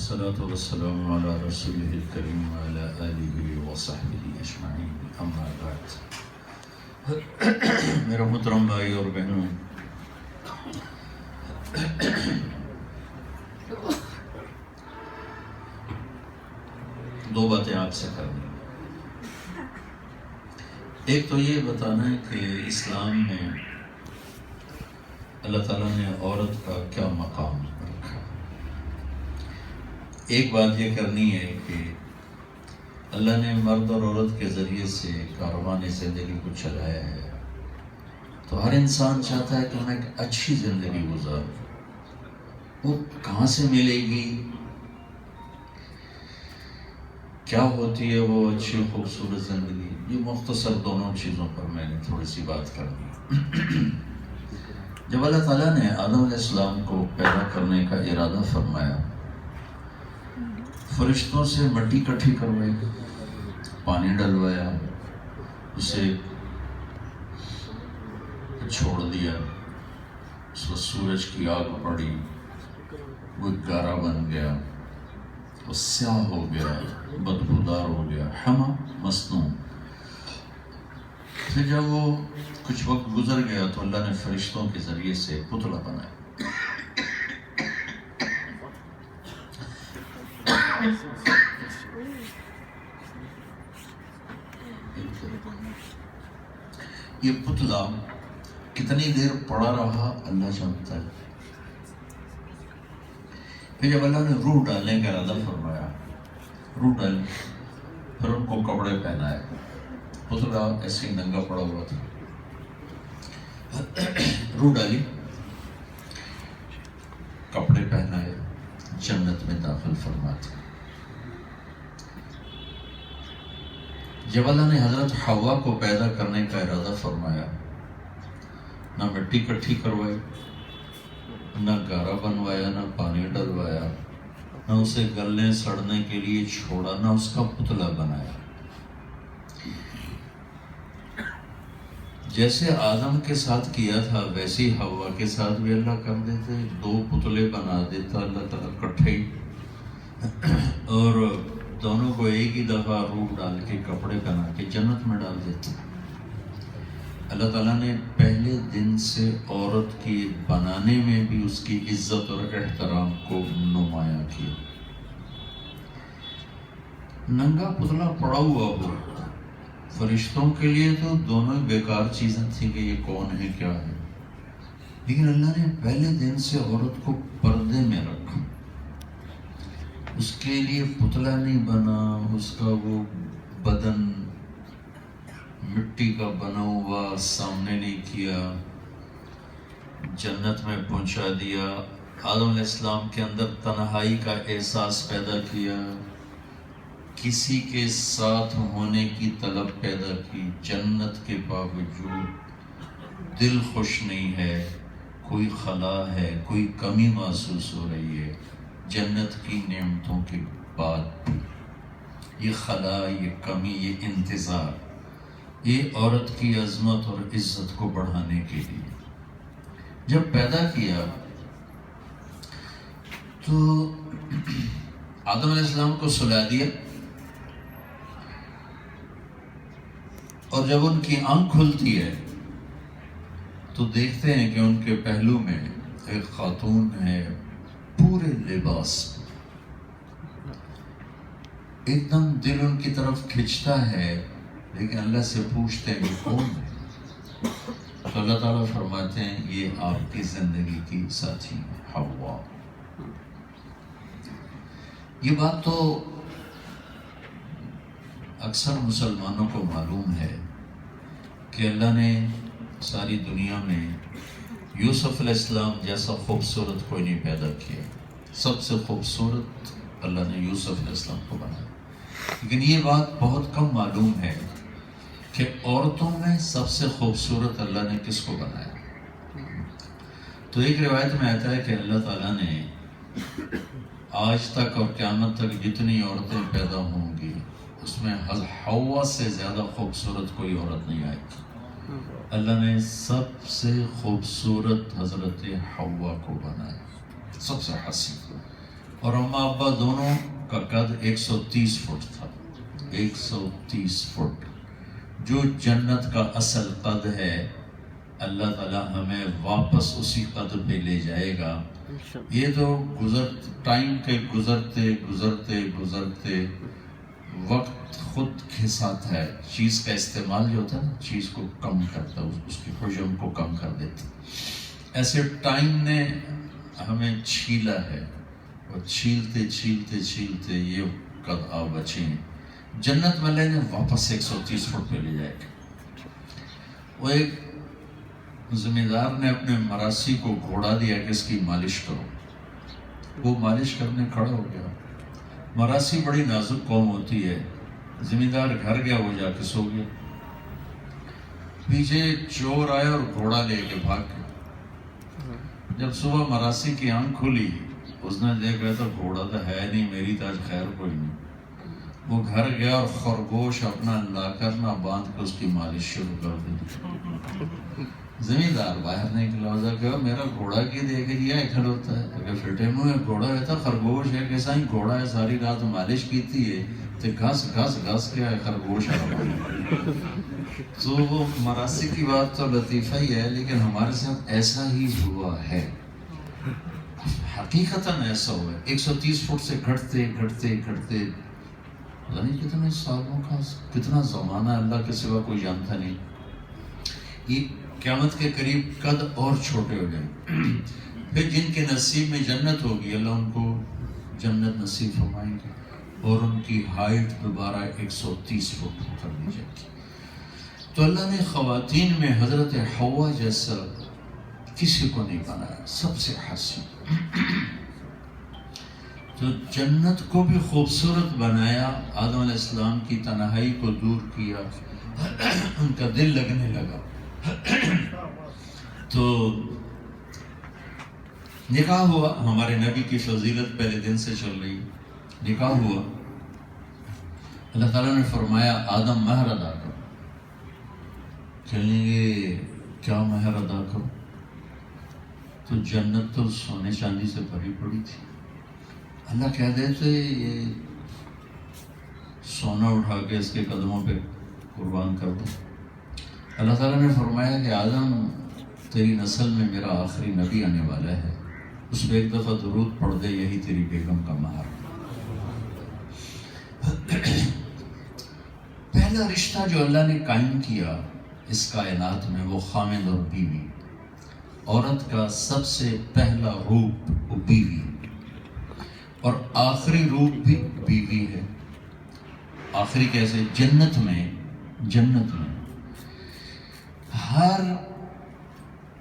والصلاة والسلام على رسوله الكريم وعلى آله وصحبه أجمعين أما بعد. میرا محترم بھائی اور بہنوں، دو باتیں آپ سے کرنی ہیں. ایک تو یہ بتانا ہے کہ اسلام میں اللہ تعالیٰ نے عورت کا کیا مقام رکھا. ایک بات یہ کرنی ہے کہ اللہ نے مرد اور عورت کے ذریعے سے کاروان زندگی کو چلایا ہے، تو ہر انسان چاہتا ہے کہ میں ایک اچھی زندگی گزاروں. وہ کہاں سے ملے گی، کیا ہوتی ہے وہ اچھی خوبصورت زندگی؟ یہ مختصر دونوں چیزوں پر میں نے تھوڑی سی بات کرنی ہے. جب اللہ تعالیٰ نے آدم علیہ السلام کو پیدا کرنے کا ارادہ فرمایا، فرشتوں سے مٹی اکٹھی کروائی، پانی ڈلوایا، اسے چھوڑ دیا، اس کو سورج کی آگ پڑی، وہ گارا بن گیا، وہ سیاہ ہو گیا، بدبودار ہو گیا، حما مسنون. پھر جب وہ کچھ وقت گزر گیا تو اللہ نے فرشتوں کے ذریعے سے پتلا بنایا. یہ پتلا کتنی دیر پڑا رہا اللہ جانتا ہے. پھر جب اللہ نے روح ڈالنے کا ارادہ فرمایا، روح ڈالی، پھر ان کو کپڑے پہنائے. پتلا ایسے ہی ننگا پڑا ہوا تھا، روح ڈالی، کپڑے پہنائے، جنت میں داخل فرماتے. جب اللہ نے حضرت حوا کو پیدا کرنے کا ارادہ فرمایا، نہ مٹی اکٹھی کروائی، نہ گارا بنوایا، نہ پانی ڈلوایا، نہ اسے گلنے سڑنے کے لیے چھوڑا، نہ اس کا پتلا بنایا. جیسے آدم کے ساتھ کیا تھا ویسے ہی حوا کے ساتھ بھی اللہ کر دیتے. دو پتلے بنا دیتا اللہ تعالیٰ کٹھے، اور دونوں کو ایک ہی دفعہ روح ڈال کے کپڑے پہنا کے جنت میں ڈال دیتے. اللہ تعالیٰ نے پہلے دن سے عورت کی بنانے میں بھی اس کی عزت اور احترام کو نمایاں کیا. ننگا پتلا پڑا ہوا ہو، فرشتوں کے لیے تو دونوں بیکار چیزیں تھیں کہ یہ کون ہے کیا ہے، لیکن اللہ نے پہلے دن سے عورت کو پردے میں رکھا. اس کے لیے پتلا نہیں بنا، اس کا وہ بدن مٹی کا بنا ہوا سامنے نہیں کیا، جنت میں پہنچا دیا. آدم علیہ السلام کے اندر تنہائی کا احساس پیدا کیا، کسی کے ساتھ ہونے کی طلب پیدا کی. جنت کے باوجود دل خوش نہیں ہے، کوئی خلا ہے، کوئی کمی محسوس ہو رہی ہے. جنت کی نعمتوں کے بعد یہ خلا، یہ کمی، یہ انتظار، یہ عورت کی عظمت اور عزت کو بڑھانے کے لیے. جب پیدا کیا تو آدم علیہ السلام کو سلا دیا، اور جب ان کی آنکھ کھلتی ہے تو دیکھتے ہیں کہ ان کے پہلو میں ایک خاتون ہے، پورے لباس. ایک دم دل ان کی طرف کھنچتا ہے، لیکن اللہ سے پوچھتے ہیں کہ کون ہے؟ تو اللہ تعالیٰ فرماتے ہیں یہ آپ کی زندگی کی ساتھی حوا. یہ بات تو اکثر مسلمانوں کو معلوم ہے کہ اللہ نے ساری دنیا میں یوسف علیہ السلام جیسا خوبصورت کوئی نہیں پیدا کیا. سب سے خوبصورت اللہ نے یوسف علیہ السلام کو بنایا. لیکن یہ بات بہت کم معلوم ہے کہ عورتوں میں سب سے خوبصورت اللہ نے کس کو بنایا. تو ایک روایت میں آتا ہے کہ اللہ تعالیٰ نے آج تک اور قیامت تک جتنی عورتیں پیدا ہوں گی اس میں حوا سے زیادہ خوبصورت کوئی عورت نہیں آئی. اللہ نے سب سے خوبصورت حضرت حوا کو بنایا، سب سے حسین. اور اماں ابا دونوں کا قد 130 فٹ تھا. 130 فٹ. جو جنت کا اصل قد ہے اللہ تعالیٰ ہمیں واپس اسی قد پہ لے جائے گا. یہ تو ٹائم کے گزرتے گزرتے گزرتے وقت خود کھساتا ہے. چیز کا استعمال جو ہوتا ہے نا چیز کو کم کرتا ہے, اس کی حجم کو کم کر دیتا. ایسے ٹائم نے ہمیں چھیلا ہے اور چھیلتے چھیلتے چھیلتے یہ قد آ بچے ہیں. جنت والے نے واپس 130 فٹ پہ لے جائے گا. وہ ایک زمیندار نے اپنے مراسی کو گھوڑا دیا کہ اس کی مالش کرو. وہ مالش کرنے کھڑا ہو گیا. مراسی بڑی نازک قوم ہوتی ہے. زمیندار گھر گیا, وہ جا کے سو گیا. پیچھے چور آیا اور گھوڑا لے کے بھاگ گیا. جب صبح مراسی کی آنکھ کھلی اس نے دیکھا تو گھوڑا تو ہے نہیں, میری تو آج خیر کوئی نہیں. وہ گھر گیا اور خرگوش اپنا لا کر نہ باندھ کے اس کی مالش شروع کر دی. زمیندار باہر نکلا, ہو کہ میرا گھوڑا کی دیکھ لیا کھڑوتا ہے کہ فٹے منہ گھوڑا ہے تو خرگوش ہے کیسا ہی گھوڑا ہے, ساری رات مالش کیتی ہے تو گھس گھس گھس کے خرگوش ہے. تو وہ مراسی کی بات تو لطیفہ ہی ہے, لیکن ہمارے ساتھ ایسا ہی ہوا ہے. حقیقتاً ایسا ہوا ہے. 130 فٹ سے گھٹتے گھٹتے گھٹتے پتہ نہیں کتنے سالوں کا, کتنا زمانہ اللہ کے سوا کوئی جانتا نہیں. یہ قیامت کے قریب قد اور چھوٹے ہو جائیں. پھر جن کے نصیب میں جنت ہوگی اللہ ان کو جنت نصیب فرمائیں گے اور ان کی ہائٹ دوبارہ 130 فٹ کر دی جائے گی. تو اللہ نے خواتین میں حضرت حوا جیسا کسی کو نہیں بنایا, سب سے حسین. تو جنت کو بھی خوبصورت بنایا. آدم علیہ السلام کی تنہائی کو دور کیا, ان کا دل لگنے لگا. تو نکاح ہوا. ہمارے نبی کی فضیلت پہلے دن سے چل رہی. نکاح ہوا. اللہ تعالیٰ نے فرمایا آدم مہر ادا کرو. کہیں گے کیا مہر ادا کرو؟ تو جنت تو سونے چاندی سے بھری پڑی تھی. اللہ کہہ دیتے یہ سونا اٹھا کے اس کے قدموں پہ قربان کر دو. اللہ تعالیٰ نے فرمایا کہ آدم تیری نسل میں میرا آخری نبی آنے والا ہے, اس پہ ایک دفعہ درود پڑھ دے, یہی تیری بیگم کا مہر. پہلا رشتہ جو اللہ نے قائم کیا اس کائنات میں وہ خامد اور بیوی. عورت کا سب سے پہلا روپ وہ بیوی اور آخری روپ بھی بیوی ہے. آخری کیسے؟ جنت میں ہر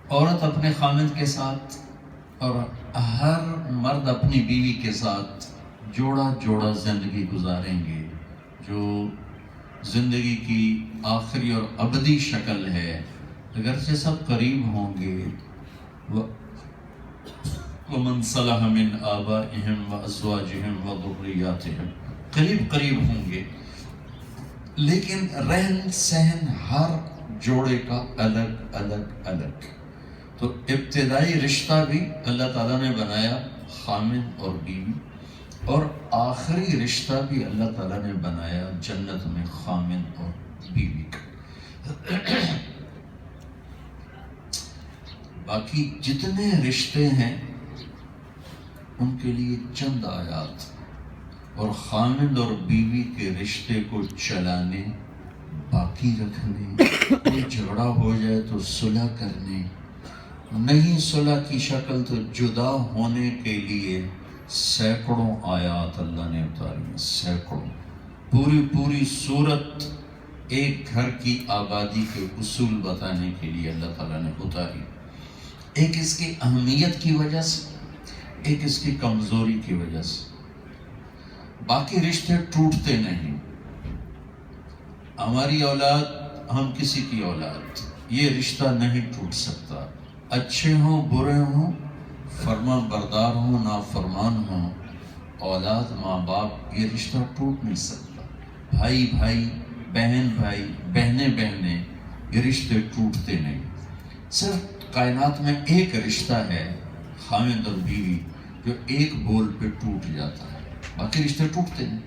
عورت اپنے خامد کے ساتھ اور ہر مرد اپنی بیوی کے ساتھ جوڑا جوڑا زندگی گزاریں گے. جو زندگی کی آخری اور ابدی شکل ہے, اگرچہ سب قریب ہوں گے. وَمَنْ صَلَحَ مِنْ آبَائِهِمْ وَأَزْوَاجِهِمْ وَذُرِّيَّاتِهِمْ, قریب ہوں گے, لیکن رہن سہن ہر جوڑے کا الگ. تو ابتدائی رشتہ بھی اللہ تعالیٰ نے بنایا خامد اور بیوی, اور آخری رشتہ بھی اللہ تعالیٰ نے بنایا جنت میں خامد اور بیوی کا. باقی جتنے رشتے ہیں ان کے لیے چند آیات, اور خامد اور بیوی کے رشتے کو چلانے, باقی رکھنے, کوئی جھگڑا ہو جائے تو صلح کرنے, نہیں صلح کی شکل تو جدا ہونے کے لیے سینکڑوں آیات اللہ نے اتاری ہیں. سینکڑوں. پوری صورت ایک گھر کی آبادی کے اصول بتانے کے لیے اللہ تعالیٰ نے اتاری. ایک اس کی اہمیت کی وجہ سے, ایک اس کی کمزوری کی وجہ سے. باقی رشتے ٹوٹتے نہیں. ہماری اولاد, ہم کسی کی اولاد, یہ رشتہ نہیں ٹوٹ سکتا. اچھے ہوں برے ہوں, فرما بردار ہوں نافرمان ہوں, اولاد ماں باپ, یہ رشتہ ٹوٹ نہیں سکتا. بھائی بھائی, بہن بھائی, بہنیں بہنیں, یہ رشتے ٹوٹتے نہیں. صرف کائنات میں ایک رشتہ ہے خامد اور بیوی جو ایک بول پہ ٹوٹ جاتا ہے، باقی رشتے ٹوٹتے ہیں۔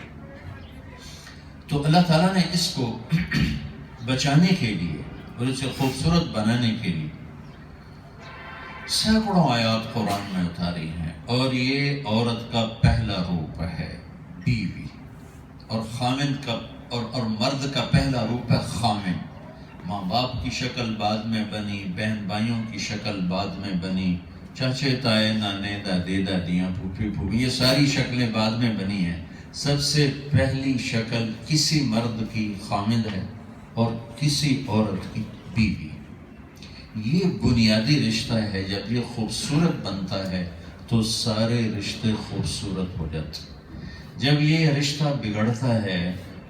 تو اللہ تعالیٰ نے اس کو بچانے کے لیے اور اسے خوبصورت بنانے کے لیے سینکڑوں آیات قرآن میں اتاری ہیں، اور یہ عورت کا پہلا روپ ہے بیوی، اور خامند کا اور مرد کا پہلا روپ ہے خامند۔ ماں باپ کی شکل بعد میں بنی، بہن بھائیوں کی شکل بعد میں بنی، چاچے تائے نانے دادے دادیاں پھوپھی پھوپھی، یہ ساری شکلیں بعد میں بنی ہیں۔ سب سے پہلی شکل کسی مرد کی خامند ہے اور کسی عورت کی بیوی۔ یہ بنیادی رشتہ ہے، جب یہ خوبصورت بنتا ہے تو سارے رشتے خوبصورت ہو جاتے ہیں۔ جب یہ رشتہ بگڑتا ہے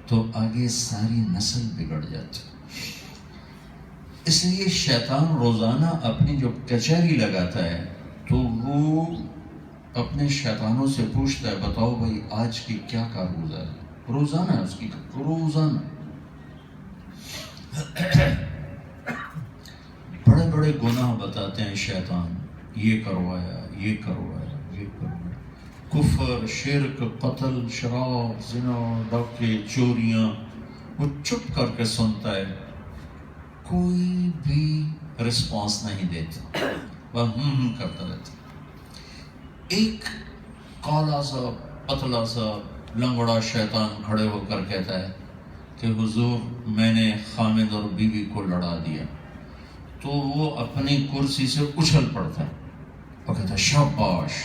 تو آگے ساری نسل بگڑ جاتی۔ اس لیے شیطان روزانہ اپنی جو کچہری لگاتا ہے تو وہ اپنے شیطانوں سے پوچھتا ہے، بتاؤ بھائی آج کی کیا کارگزار ہے؟ روزانہ ہے اس کی، روزانہ بڑے بڑے گناہ بتاتے ہیں شیطان، یہ کروایا، یہ کروایا، یہ کروایا، کفر، شرک، قتل، شراب، زنا، ڈاکے، چوریاں، وہ چپ کر کے سنتا ہے، کوئی بھی رسپانس نہیں دیتا، وہ کرتا رہتا۔ ایک کالا سا پتلا سا لنگڑا شیطان کھڑے ہو کر کہتا ہے کہ حضور میں نے خامد اور بیوی کو لڑا دیا، تو وہ اپنی کرسی سے اچھل پڑتا ہے اور کہتا ہے شاباش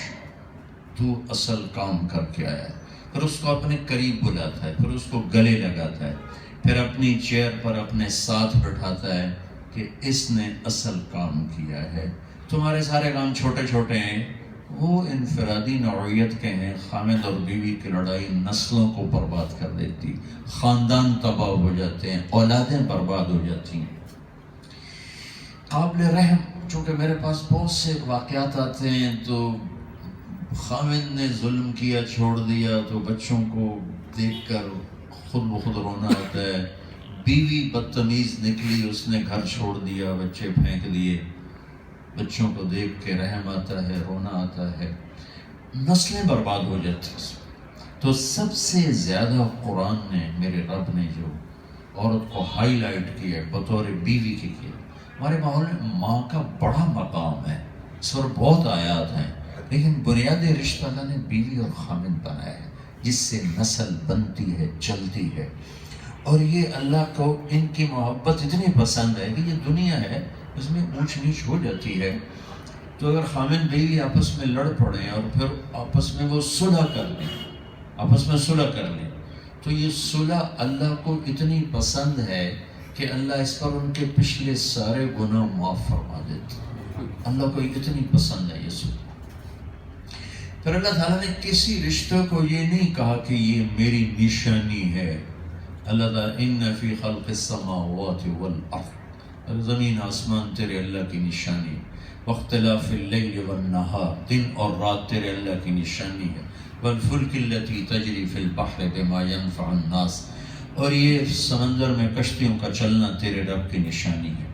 تو اصل کام کر کے آیا ہے۔ پھر اس کو اپنے قریب بلاتا ہے، پھر اس کو گلے لگاتا ہے، پھر اپنی چیئر پر اپنے ساتھ بٹھاتا ہے کہ اس نے اصل کام کیا ہے، تمہارے سارے کام چھوٹے چھوٹے ہیں، وہ انفرادی نوعیت کے ہیں۔ خامد اور بیوی کی لڑائی نسلوں کو برباد کر دیتی، خاندان تباہ ہو جاتے ہیں، اولادیں برباد ہو جاتی ہیں۔ قابل رحم، چونکہ میرے پاس بہت سے واقعات آتے ہیں، تو خامد نے ظلم کیا، چھوڑ دیا، تو بچوں کو دیکھ کر خود بخود رونا آتا ہے۔ بیوی بدتمیز نکلی، اس نے گھر چھوڑ دیا، بچے پھینک دیے، بچوں کو دیکھ کے رحم آتا ہے، رونا آتا ہے، نسلیں برباد ہو جاتی ہیں۔ تو سب سے زیادہ قرآن نے، میرے رب نے جو عورت کو ہائی لائٹ کیا بطور بیوی کی کیا۔ ہمارے ماحول میں ماں کا بڑا مقام ہے، اس پر بہت آیات ہیں، لیکن بنیادی رشتہ اللہ نے بیوی اور خامند بنایا ہے، جس سے نسل بنتی ہے، چلتی ہے۔ اور یہ اللہ کو ان کی محبت اتنی پسند ہے کہ یہ دنیا ہے اس میں اونچ نیچ ہو جاتی ہے، تو اگر خامند بیوی آپس میں لڑ پڑیں اور پھر آپس میں وہ صلح کر لیں، آپس میں صلح کر لیں، تو یہ صلح اللہ کو اتنی پسند ہے کہ اللہ اس پر ان کے پچھلے سارے گناہ معاف فرما دیتے ہیں۔ اللہ کو اتنی پسند ہے یہ صلح۔ پھر اللہ تعالیٰ نے کسی رشتہ کو یہ نہیں کہا کہ یہ میری نشانی ہے۔ اللہ تعالیٰ ان فی خلق السماوات والارض، زمین آسمان تیرے اللہ کی نشانی، واختلاف اللیل والنہار، دن اور رات تیرے اللہ کی نشانی ہے، والفلک التی تجری فی البحر بما ینفع الناس، اور یہ سمندر میں کشتیوں کا چلنا تیرے رب کی نشانی ہے۔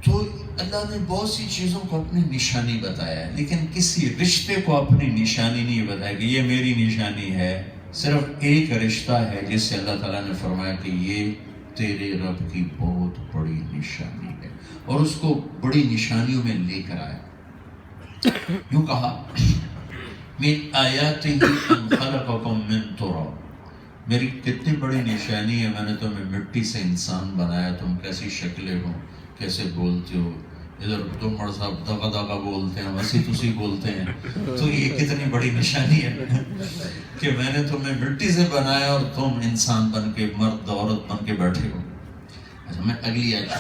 تو اللہ نے بہت سی چیزوں کو اپنی نشانی بتایا ہے، لیکن کسی رشتے کو اپنی نشانی نہیں بتایا کہ یہ میری نشانی ہے۔ صرف ایک رشتہ ہے جس سے اللہ تعالیٰ نے فرمایا کہ یہ تیرے رب کی بہت بڑی نشانی ہے، اور اس کو بڑی نشانیوں میں لے کر آیا۔ یوں کہا من آیاتہ ان خلقکم من تراب، میری کتنی بڑی نشانی ہے، میں نے تمہیں مٹی سے انسان بنایا، تم کیسی شکلیں ہو، کیسے بولتے ہو، ادھر تم مر صاحب دغا دغا بولتے ہیں، ویسی تسی بولتے ہیں، تو یہ کتنی بڑی نشانی ہے کہ میں نے تمہیں مٹی سے بنایا اور تم انسان بن کے، مرد عورت بن کے بیٹھے ہو۔ اچھا میں اگلی آیت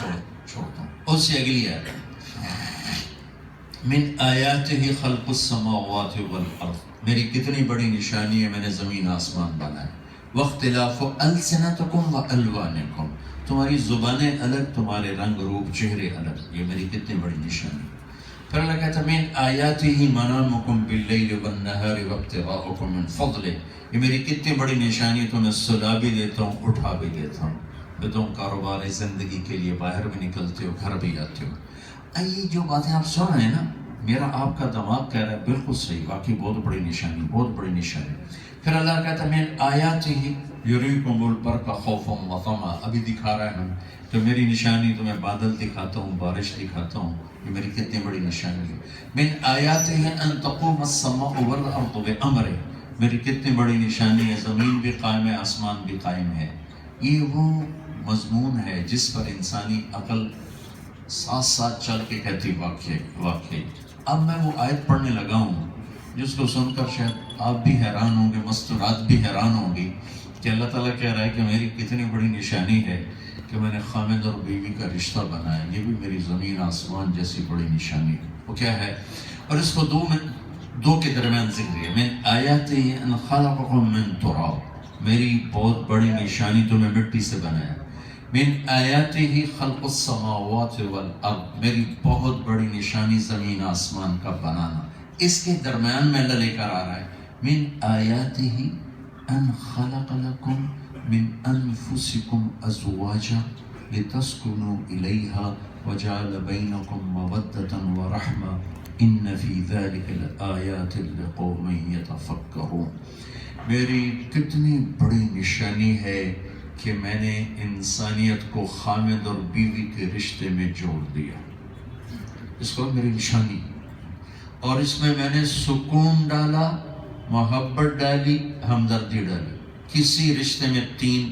چھوڑتا ہوں، اس سے اگلی آیت من آیاتہ خلق السماوات والارض، میری کتنی بڑی نشانی ہے، میں نے زمین آسمان بنایا، واختلاف السنتکم والوانکم، تمہاری زبانیں الگ، تمہارے رنگ روپ چہرے الگ، یہ میری کتنی بڑی نشانی۔ پھر اللہ کہتا ہے من آیاتہ منامکم باللیل والنہار وابتغاؤکم من فضلہ، یہ میری کتنی بڑی نشانی ہے، تمہیں سلا بھی دیتا ہوں، اٹھا بھی دیتا ہوں، پھر تم کاروبار زندگی کے لیے باہر بھی نکلتے ہو، گھر بھی آتے ہو۔ یہ جو باتیں آپ سن رہے ہیں نا، میرا آپ کا دماغ کہہ رہا ہے بالکل صحیح، واقعی بہت بڑی نشانی، بہت بڑی نشانی۔ پھر اللہ کہتا ہے من آیاتہ یریکم البرق خوفا وطمعا، ابھی دکھا رہا ہے ہم کہ میری نشانی تمہیں بادل دکھاتا ہوں، بارش دکھاتا ہوں، یہ میری کتنی بڑی نشانی ہے۔ من آیاتہ ان تقوم السماء والارض بامرہ، میری کتنی بڑی نشانی ہے، زمین بھی قائم ہے، آسمان بھی قائم ہے۔ یہ وہ مضمون ہے جس پر انسانی عقل ساتھ ساتھ چل کے کہتی واقعی۔ اب میں وہ آیت پڑھنے لگا ہوں جس کو سن کر شاید آپ بھی حیران ہوں گے، مستورات بھی حیران ہوں گی کہ اللہ تعالیٰ کہہ رہا ہے کہ میری کتنی بڑی نشانی ہے کہ میں نے خامد اور بیوی کا رشتہ بنایا، یہ بھی میری زمین آسمان جیسی بڑی نشانی ہے۔ وہ کیا ہے؟ اور اس کو دو کے درمیان ذکر ہے۔ من آیاتہ ان خلقکم من تراب، میری بہت بڑی نشانی تمہیں مٹی سے بنایا۔ من آیاتہ خلق السماوات والارض، میری بہت بڑی نشانی زمین آسمان کا بنانا۔ اس کے درمیان میں اللہ لے کر آ رہا ہے من آیاتہ ان خلق لکم من انفسکم ازواجا لتسکنوا الیہا وجعل بینکم مودۃ ورحمہ ان فی ذلک لآیات لقوم یتفکرون۔ میری کتنی بڑی نشانی ہے کہ میں نے انسانیت کو خامد اور بیوی کے رشتے میں جوڑ دیا، اس کو میری نشانی۔ اور اس میں میں نے سکون ڈالا، محبت ڈالی، ہمدردی ڈالی۔ کسی رشتے میں 3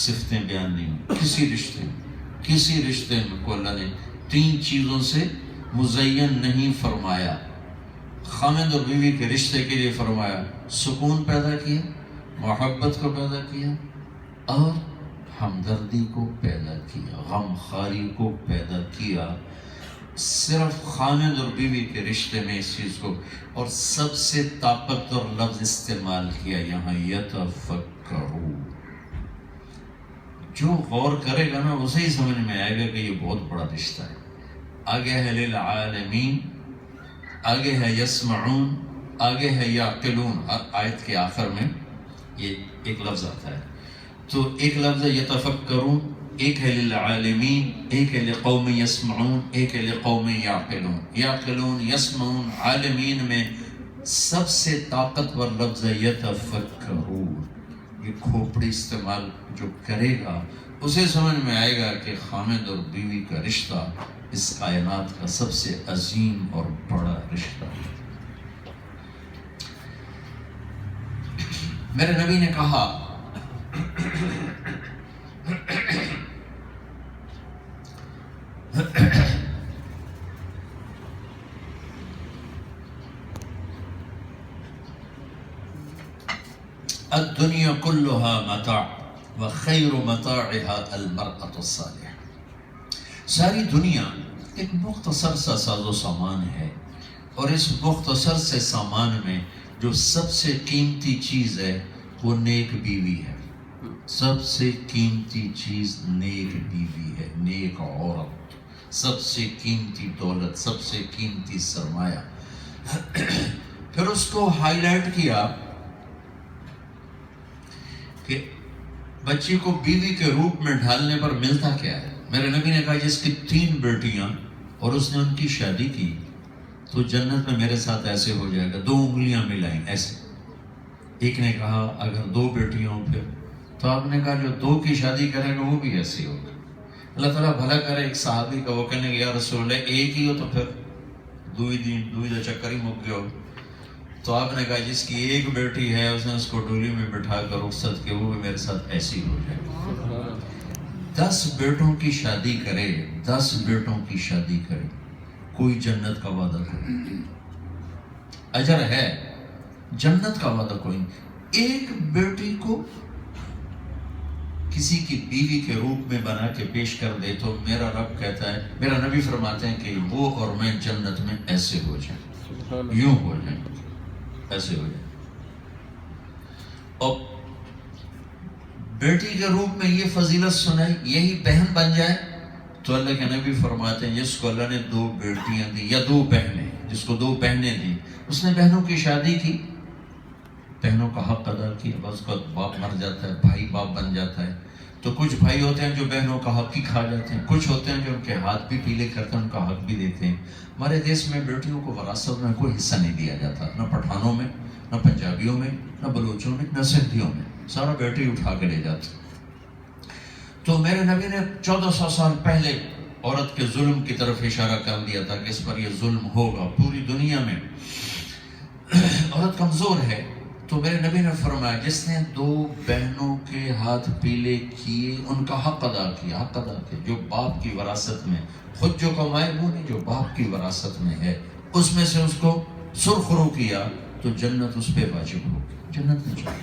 صفتیں بیان نہیں ہوئی، کسی رشتے میں کو اللہ نے 3 چیزوں سے مزین نہیں فرمایا۔ خامد اور بیوی کے رشتے کے لیے فرمایا سکون پیدا کیا، محبت کو پیدا کیا اور ہمدردی کو پیدا کیا، غم خواری کو پیدا کیا۔ صرف خامد اور بیوی کے رشتے میں اس چیز کو، اور سب سے طاقتور لفظ استعمال کیا یہاں یتفکرون۔ جو غور کرے گا نا اسے ہی سمجھ میں آئے گا کہ یہ بہت بڑا رشتہ ہے۔ آگے ہے للعالمین، آگے ہے یسمعون، آگے ہے یعقلون۔ آیت کے آخر میں یہ ایک لفظ آتا ہے، تو ایک لفظ ہے یتفکرون، ایک ہے للعالمین، ایک ہے لقوم یسمعون، ایک ہے لقوم یعقلون۔ یعقلون، یسمعون، عالمین میں سب سے طاقتور لفظ ہے یتفکرون۔ یہ کھوپڑی استعمال جو کرے گا اسے سمجھ میں آئے گا کہ خامد اور بیوی کا رشتہ اس کائنات کا سب سے عظیم اور بڑا رشتہ ہے۔ میرے نبی نے کہا الدنیا کلها متاع وخیر متاعها المرأة الصالحة۔ ساری دنیا ایک مختصر سا ساز و سامان ہے، اور اس مختصر سے سامان میں جو سب سے قیمتی چیز ہے وہ نیک بیوی ہے۔ سب سے قیمتی چیز نیک بیوی ہے، نیک عورت، سب سے قیمتی دولت، سب سے قیمتی سرمایہ۔ پھر اس کو ہائی لائٹ کیا کہ بچی کو بیوی کے روپ میں ڈھالنے پر ملتا کیا ہے۔ میرے نبی نے کہا جس کی 3 بیٹیاں اور اس نے ان کی شادی کی تو جنت میں میرے ساتھ ایسے ہو جائے گا، 2 انگلیاں ملائیں ایسے۔ ایک نے کہا اگر 2 بیٹیاں ہوں پھر، تو آپ نے کہا جو 2 کی شادی کرے گا وہ بھی ایسے ہوگا۔ اللہ تعالیٰ بھلا کرے، ایک صحابی کا وہ کہنے کہ یا رسول اللہ ایک ہی ہو تو پھر دوئی دا چکر ہی مک گیا ہو۔ تو آپ نے کہا جس کی 1 بیٹی ہے اس نے اس کو ڈولی میں بٹھا کر رخصت کے، وہ بھی میرے ساتھ ایسی ہو جائے۔ 10 بیٹوں کی شادی کرے، 10 بیٹوں کی شادی کرے، کوئی جنت کا وعدہ کرے، اجر ہے، جنت کا وعدہ کوئی نہیں۔ 1 بیٹی کو کسی کی بیوی کے روپ میں بنا کے پیش کر دے تو میرا رب کہتا ہے، میرا نبی فرماتے ہیں کہ وہ اور میں جنت میں ایسے ہو جائیں، یوں ہو جائیں، ایسے ہو جائیں۔ اور بیٹی کے روپ میں یہ فضیلت سنائی، یہی بہن بن جائے تو اللہ کے نبی فرماتے ہیں جس کو اللہ نے 2 بیٹیاں دی یا 2 بہنیں، جس کو 2 بہنیں دی، اس نے بہنوں کی شادی کی بہنوں کا حق ادا کیا، بس کا باپ مر جاتا ہے، بھائی باپ بن جاتا ہے. تو کچھ بھائی ہوتے ہیں جو بہنوں کا حق ہی کھا جاتے ہیں، کچھ ہوتے ہیں جو ان کے ہاتھ بھی پیلے کرتے ہیں، ان کا حق بھی دیتے ہیں. ہمارے دیش میں بیٹیوں کو وراثت میں کوئی حصہ نہیں دیا جاتا، نہ پٹھانوں میں، نہ پنجابیوں میں، نہ بلوچوں میں، نہ سندھیوں میں، سارا بیٹے اٹھا کے لے جاتے. تو میرے نبی نے 1400 سال پہلے عورت کے ظلم کی طرف اشارہ کر دیا تھا کہ اس پر یہ ظلم ہوگا. پوری دنیا میں عورت کمزور ہے. تو میرے نبی نے فرمایا جس نے 2 بہنوں کے ہاتھ پیلے کیے ان کا حق ادا کیا. جو باپ کی وراثت میں، خود جو کمائے وہ نہیں، جو باپ کی وراثت میں ہے اس میں سے اس کو سرخرو کیا تو جنت اس پہ واجب ہوگی، جنت میں جائے.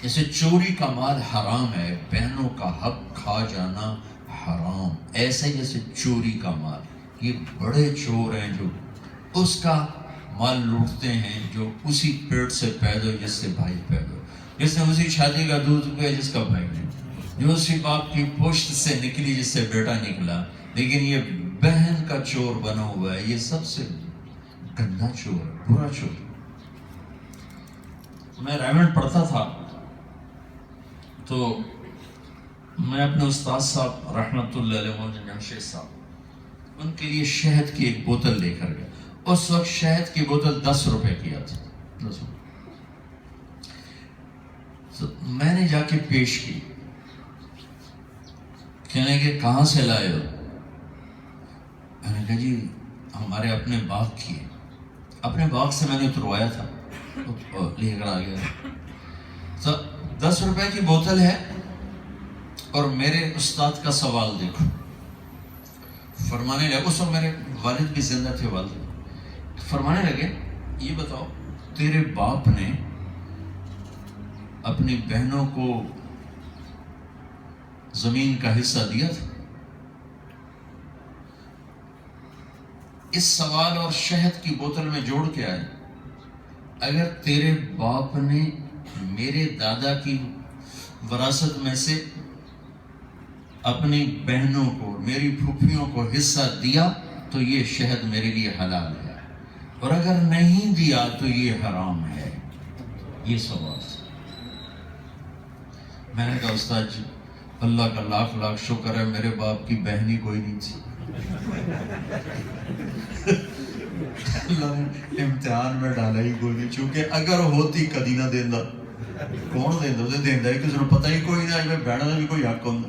جیسے چوری کا مال حرام ہے، بہنوں کا حق کھا جانا حرام. ایسے جیسے چوری کا مال، یہ بڑے چور ہیں جو اس کا مال لوٹتے ہیں جو اسی پیٹ سے پیدا ہو جس سے بھائی پیدا ہو، جس نے اسی شادی کا دودھ پیا جس کا بھائی نہیں، جو اسی باپ کی پشت سے نکلی جس سے بیٹا نکلا. لیکن یہ بہن کا چور بنا ہوا ہے، یہ سب سے گندا چور ہے، برا چور. میں ریمنڈ پڑھتا تھا تو میں اپنے استاد صاحب رحمۃ اللہ علیہ مولانا جمشید صاحب، ان کے لیے شہد کی ایک بوتل لے کر گیا. اس وقت شہد کی بوتل 10 روپے کی آتی، 10 روپے. تو میں نے جا کے پیش کی، کہنے کہ کہاں سے لائے ہو؟ میں نے کہا جی ہمارے اپنے باغ کی ہے. اپنے باغ سے میں نے اتروایا تھا، لے کر آ گیا. تو 10 روپے کی بوتل ہے. اور میرے استاد کا سوال دیکھو، فرمانے لگے، اس وقت میرے والد بھی زندہ تھے، والد فرمانے لگے یہ بتاؤ تیرے باپ نے اپنی بہنوں کو زمین کا حصہ دیا تھا؟ اس سوال اور شہد کی بوتل میں جوڑ کے آئے، اگر تیرے باپ نے میرے دادا کی وراثت میں سے اپنی بہنوں کو، میری پھوپھیوں کو حصہ دیا تو یہ شہد میرے لیے حلال ہے، اور اگر نہیں دیا تو یہ حرام ہے. یہ سوال. میں نے کہا استاد جی اللہ کا لاکھ لاکھ شکر ہے میرے باپ کی بہن ہی کوئی نہیں تھی. اللہ نے امتحان میں ڈالا ہی کوئی نہیں، چونکہ اگر ہوتی کدی نہ دینا. کون دینا؟ اسے دینا ہی کسی نے پتہ ہی کوئی نہیں. میں بہن کا بھی کوئی حق ہوتا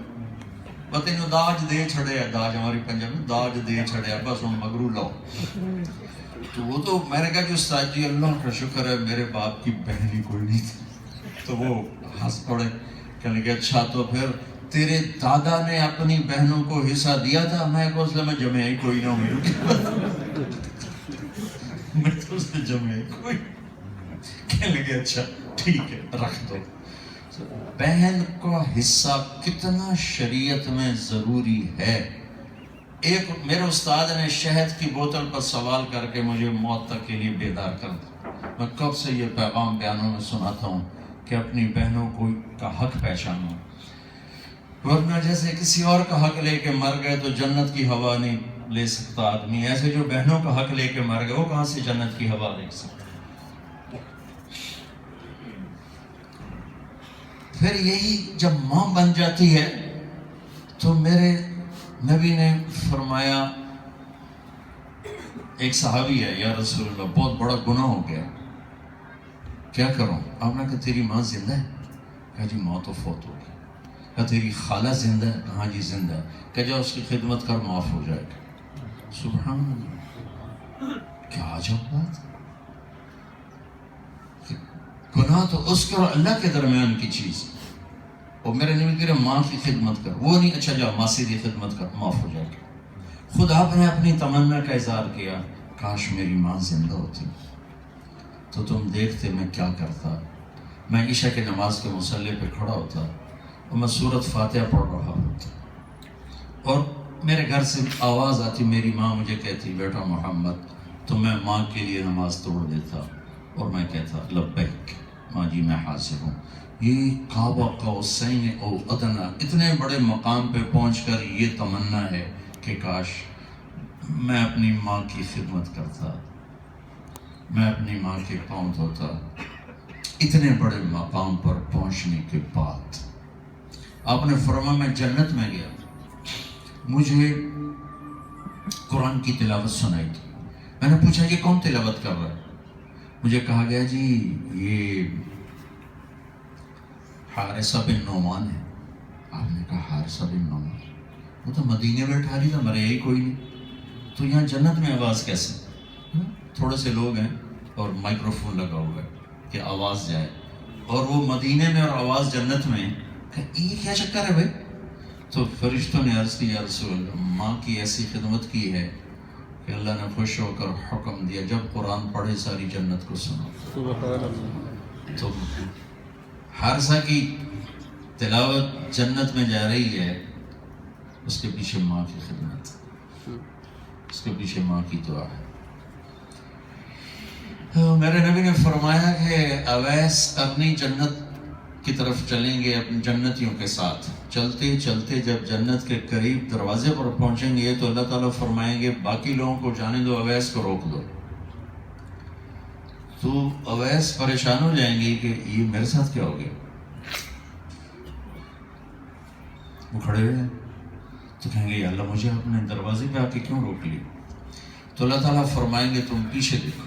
پتہ نہیں، داج دے چھڑے، داج ہماری پنجاب میں داج دے چھڑے، بس ہوں مگرو لاؤ. تو وہ تو میں نے کہا کہ استاد جی اللہ کا شکر ہے میرے باپ کی بہن ہی کوئی نہیں تھی. تو وہ ہنس پڑے، کہنے کہ اچھا تو پھر تیرے دادا نے اپنی بہنوں کو حصہ دیا تھا؟ میں کو اس لیے میں جمع ہی کوئی نہ ہوں، میں تو اس نے جمع ہی کوئی. کہنے لگے اچھا ٹھیک ہے رکھ دو. بہن کا حصہ کتنا شریعت میں ضروری ہے. ایک میرے استاد نے شہد کی بوتل پر سوال کر کے مجھے موت تک کے لیے بیدار کر دیا. میں کب سے یہ پیغام بیانوں میں سناتا ہوں کہ اپنی بہنوں کو کا حق پہچانو، ورنہ جیسے کسی اور کا حق لے کے مر گئے تو جنت کی ہوا نہیں لے سکتا آدمی، ایسے جو بہنوں کا حق لے کے مر گئے وہ کہاں سے جنت کی ہوا لے سکتا. پھر یہی جب ماں بن جاتی ہے تو میرے نبی نے فرمایا، ایک صحابی ہے، یا رسول اللہ بہت بڑا گناہ ہو گیا، کیا کروں؟ آپ نے کہا تیری ماں زندہ ہے؟ کہا جی ماں تو فوت ہو گئی. کہا تیری خالہ زندہ ہے؟ کہا جی زندہ ہے. کہا جا اس کی خدمت کر، معاف ہو جائے گا. سبحان اللہ، کیا عجب بات. گناہ تو اس کے اور اللہ کے درمیان کی چیز. اور میرے نبی کہہ رہے ماں کی خدمت کر، وہ نہیں اچھا جا ماسی کی خدمت کر معاف ہو جائے گا. خود آپ نے اپنی تمنا کا اظہار کیا، کاش میری ماں زندہ ہوتی تو تم دیکھتے میں کیا کرتا. میں عشاء کی نماز کے مصلی پہ کھڑا ہوتا اور میں سورۃ فاتحہ پڑھ رہا ہوتا اور میرے گھر سے آواز آتی، میری ماں مجھے کہتی بیٹا محمد، تو میں ماں کے لیے نماز توڑ دیتا اور میں کہتا لبیک ماں جی میں حاضر ہوں. یہ کعبہ قوسین او ادنی، اتنے بڑے مقام پہ پہنچ کر یہ تمنا ہے کہ کاش میں اپنی ماں کی خدمت کرتا. میں اپنی ماں کے پاؤں دھوتا. اتنے بڑے مقام پر پہنچنے کے بعد آپ نے فرمایا میں جنت میں گیا, مجھے قرآن کی تلاوت سنائی تھی. میں نے پوچھا یہ کون تلاوت کر رہا ہے؟ مجھے کہا گیا جی یہ حارثہ بن نعمان ہے. آپ نے کہا حارثہ بن نعمان, وہ تو مدینے میں ٹھہری تھا, مرے یہی کوئی نہیں, تو یہاں جنت میں آواز کیسے؟ تھوڑے سے لوگ ہیں اور مائکرو فون لگا ہوا ہے کہ آواز جائے, اور وہ مدینے میں اور آواز جنت میں, یہ کیا چکر ہے بھائی؟ تو فرشتوں نے عرض کی یا رسول اللہ, ماں کی ایسی خدمت کی ہے کہ اللہ نے خوش ہو کر حکم دیا جب قرآن پڑھے ساری جنت کو سنو. تو حارثہ کی تلاوت جنت میں جا رہی ہے, اس کے پیچھے ماں کی خدمت, اس کے پیچھے ماں کی دعا ہے. میرے نبی نے فرمایا کہ اویس اپنی جنت کی طرف چلیں گے اپنی جنتیوں کے ساتھ. چلتے چلتے جب جنت کے قریب دروازے پر پہنچیں گے تو اللہ تعالیٰ فرمائیں گے باقی لوگوں کو جانے دو, اویس کو روک دو. تو اویس پریشان ہو جائیں گے کہ یہ میرے ساتھ کیا ہو گیا. وہ کھڑے ہوئے ہیں تو کہیں گے یا اللہ مجھے اپنے دروازے پہ آ کے کیوں روک لی؟ تو اللہ تعالیٰ فرمائیں گے تم پیچھے دیکھو.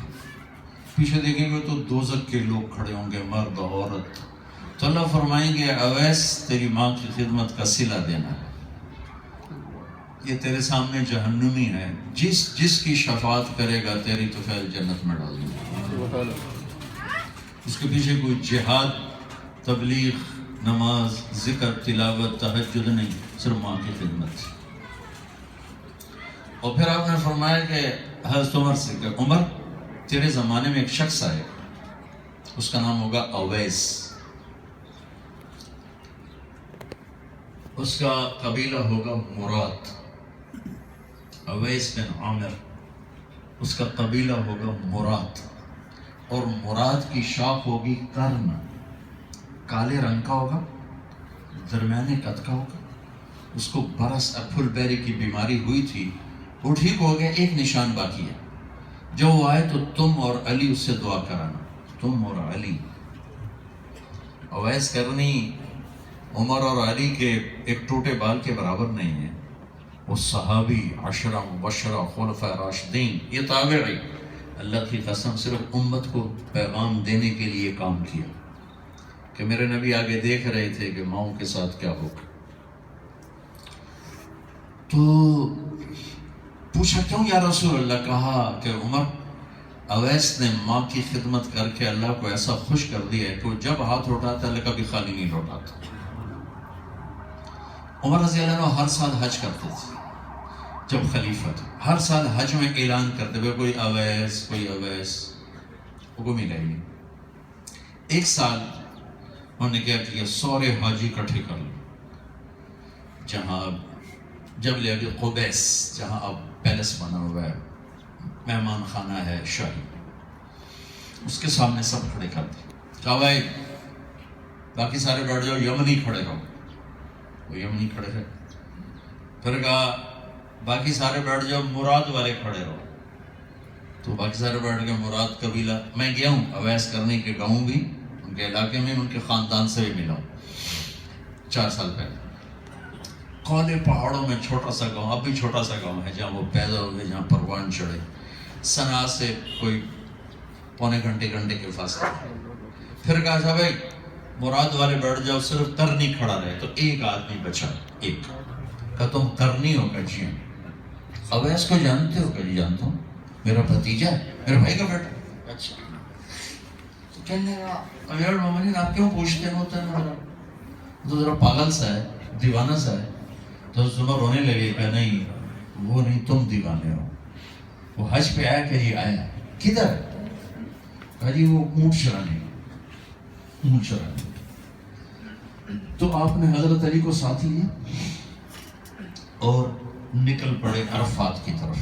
پیچھے دیکھیں گے تو دوزخ کے لوگ کھڑے ہوں گے, مرد عورت. تو اللہ فرمائیں گے اویس تیری ماں کی خدمت کا صلہ دینا ہے, یہ تیرے سامنے جہنمی ہے, جس کی شفاعت کرے گا تیری تو خیر جنت میں ڈال دوں گا. اس کے پیچھے کوئی جہاد, تبلیغ, نماز, ذکر, تلاوت, تہجد نہیں, صرف ماں کی خدمت. اور پھر آپ نے فرمایا کہ حضرت عمر سے کہ عمر تیرے زمانے میں ایک شخص آئے, اس کا نام ہوگا اویس, اس کا قبیلہ ہوگا مراد. اویس بن عامر, اس کا قبیلہ ہوگا مراد, اور مراد کی شاخ ہوگی کرن, کالے رنگ کا ہوگا, درمیانے قد کا ہوگا. اس کو برس پھل بیری کی بیماری ہوئی تھی, وہ ٹھیک ہو گیا, ایک نشان باقی ہے. جب وہ آئے تو تم اور علی اس سے دعا کرانا, تم اور علی. اویس کرنی عمر اور علی کے ایک ٹوٹے بال کے برابر نہیں ہے. وہ صحابی, عشرہ مبشرہ, خلفاء راشدین, یہ تابعی, اللہ کی قسم صرف امت کو پیغام دینے کے لیے کام کیا کہ میرے نبی آگے دیکھ رہے تھے کہ ماؤں کے ساتھ کیا ہوگا. تو پوچھا کیوں یا رسول اللہ؟ کہا کہ عمر اویس نے ماں کی خدمت کر کے اللہ کو ایسا خوش کر دیا ہے کہ وہ جب ہاتھ اٹھاتا اللہ کبھی خالی نہیں لوٹاتا. عمر رضی اللہ عنہ ہر سال حج کرتے تھے جب خلیفہ تھے, ہر سال حج میں اعلان کرتے ہوئے کوئی اویس کوئی اویس, وہ کو ملا ہی نہیں. ایک سال انہوں نے کیا کیا, سورے حاجی اکٹھے کر لو جہاں جبل ابی قبیس, جہاں اب پیلس بنا ہوا ہے, مہمان خانہ ہے شاہی, اس کے سامنے سب کھڑے کر دے. کہا بھائی باقی سارے بیٹھ جاؤ, یمنی کھڑے رہو. وہ یمنی کھڑے رہے. پھر کہا باقی سارے بیٹھ جاؤ, مراد والے کھڑے رہو. تو باقی سارے بیٹھ گئے. مراد قبیلہ, میں گیا ہوں اویس کرنے کے گاؤں بھی, ان کے علاقے میں, ان کے خاندان سے بھی ملا ہوں 4 سال پہلے. کالے پہاڑوں میں چھوٹا سا گاؤں, اب بھی چھوٹا سا گاؤں ہے جہاں وہ پیدا ہوئے, جہاں پروان چڑھے. صنعا سے کوئی پونے گھنٹے کے فاصلے. پھر کہا تھا بھائی مراد والے بیٹھ جاؤ, صرف کرنی کھڑا رہے. تو ایک آدمی بچا, ایک. کہا تم کرنی ہو؟ کہ جی. اویس کو جانتے ہو؟ کہ جی جانتا ہوں, میرا بھتیجا ہے, میرے بھائی کا بیٹا. اچھا. تو کہنے لگا امیر المومنین آپ کیوں پوچھتے ہوتے ہیں؟ تو ذرا پاگل سا ہے, دیوانہ سا ہے. تو عمر رونے لگے کہ نہیں وہ نہیں, تم دیوانے ہو. وہ حج پہ آیا کہ جی آیا. کدھر؟ کہا جی وہ اونٹ چرانے. اونٹ چرانے. تو آپ نے حضرت علی کو ساتھ لیا اور نکل پڑے عرفات کی طرف.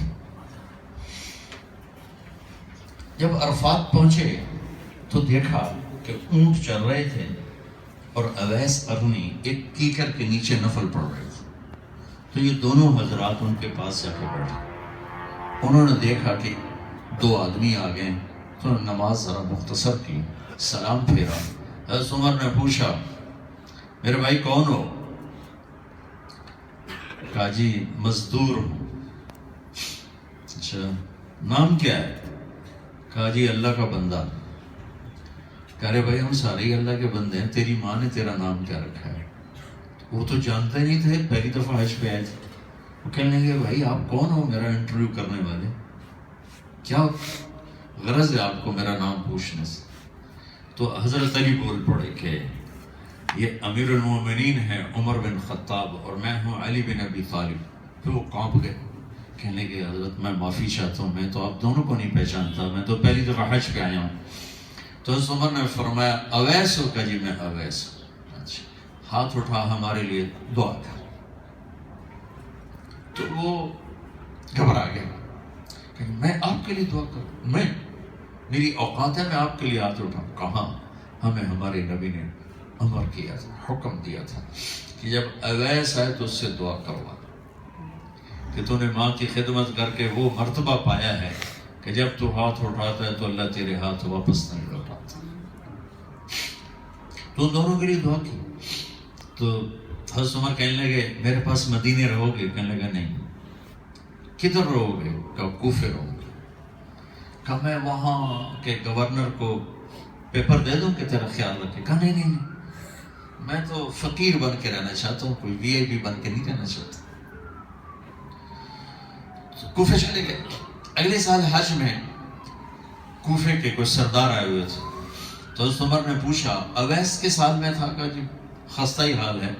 جب عرفات پہنچے تو دیکھا کہ اونٹ چل رہے تھے اور اویس قرنی ایک کیکر کے نیچے نفل پڑھ رہے تھے. تو یہ دونوں حضرات ان کے پاس جا کے بیٹھے. انہوں نے دیکھا کہ 2 آدمی آ گئے, تو نماز ذرا مختصر کی، سلام پھیرا۔ حضرت عمر نے پوچھا میرے بھائی کون ہو؟ کہا جی مزدور ہوں۔ اچھا نام کیا ہے؟ کہا جی اللہ کا بندہ۔ کہہ رہے بھائی ہم سارے ہی اللہ کے بندے ہیں، تیری ماں نے تیرا نام کیا رکھا ہے؟ وہ تو جانتے نہیں تھے، پہلی دفعہ حج پہ آئے تھے۔ وہ کہنے لگے بھائی آپ کون ہو میرا انٹرویو کرنے والے؟ کیا غرض ہے آپ کو میرا نام پوچھنے سے؟ تو حضرت علی بول پڑے کہ یہ امیر المومنین ہے عمر بن خطاب اور میں ہوں علی بن ابی طالب۔ پھر وہ کانپ گئے، کہنے لگے حضرت میں معافی چاہتا ہوں، میں تو آپ دونوں کو نہیں پہچانتا، میں تو پہلی دفعہ حج پہ آیا ہوں۔ تو حضرت عمر نے فرمایا اویس ہو؟ کہ جی میں اویس ہوں۔ اچھا ہاتھ اٹھا ہمارے لیے دعا کر۔ تو وہ گھبرا گیا کہ میں آپ کے لیے دعا کروں؟ میں میری اوقات ہے میں آپ کے لیے ہاتھ اٹھاؤں؟ کہاں، ہمیں ہمارے نبی نے امر کیا تھا، حکم دیا تھا کہ جب اویس آئے تو اس سے دعا کروا کہ تو نے ماں کی خدمت کر کے وہ مرتبہ پایا ہے کہ جب تو ہاتھ اٹھاتا ہے تو اللہ تیرے ہاتھ واپس نہیں لوٹاتا۔ تو ان دونوں کے لیے دعا کی۔ تو حضرت عمر کہنے لگے میرے پاس مدینے رہو گے؟ کہنے لگا نہیں۔ کدھر رہو گے؟ کہا کوفے رہو گے۔ کہا میں وہاں کے گورنر کو پیپر دے دوں کہ تیرا خیال رکھے؟ کہا نہیں نہیں نہیں، میں تو فقیر بن کے رہنا چاہتا ہوں، کوئی وی آئی پی بن کے نہیں رہنا چاہتا۔ کوفے چلے گئے۔ اگلے سال حج میں کوفے کے کوئی سردار آئے ہوئے تھے، تو حضرت عمر نے پوچھا اویس کے سال میں تھا؟ کہا جی خستہ ہی حال ہے،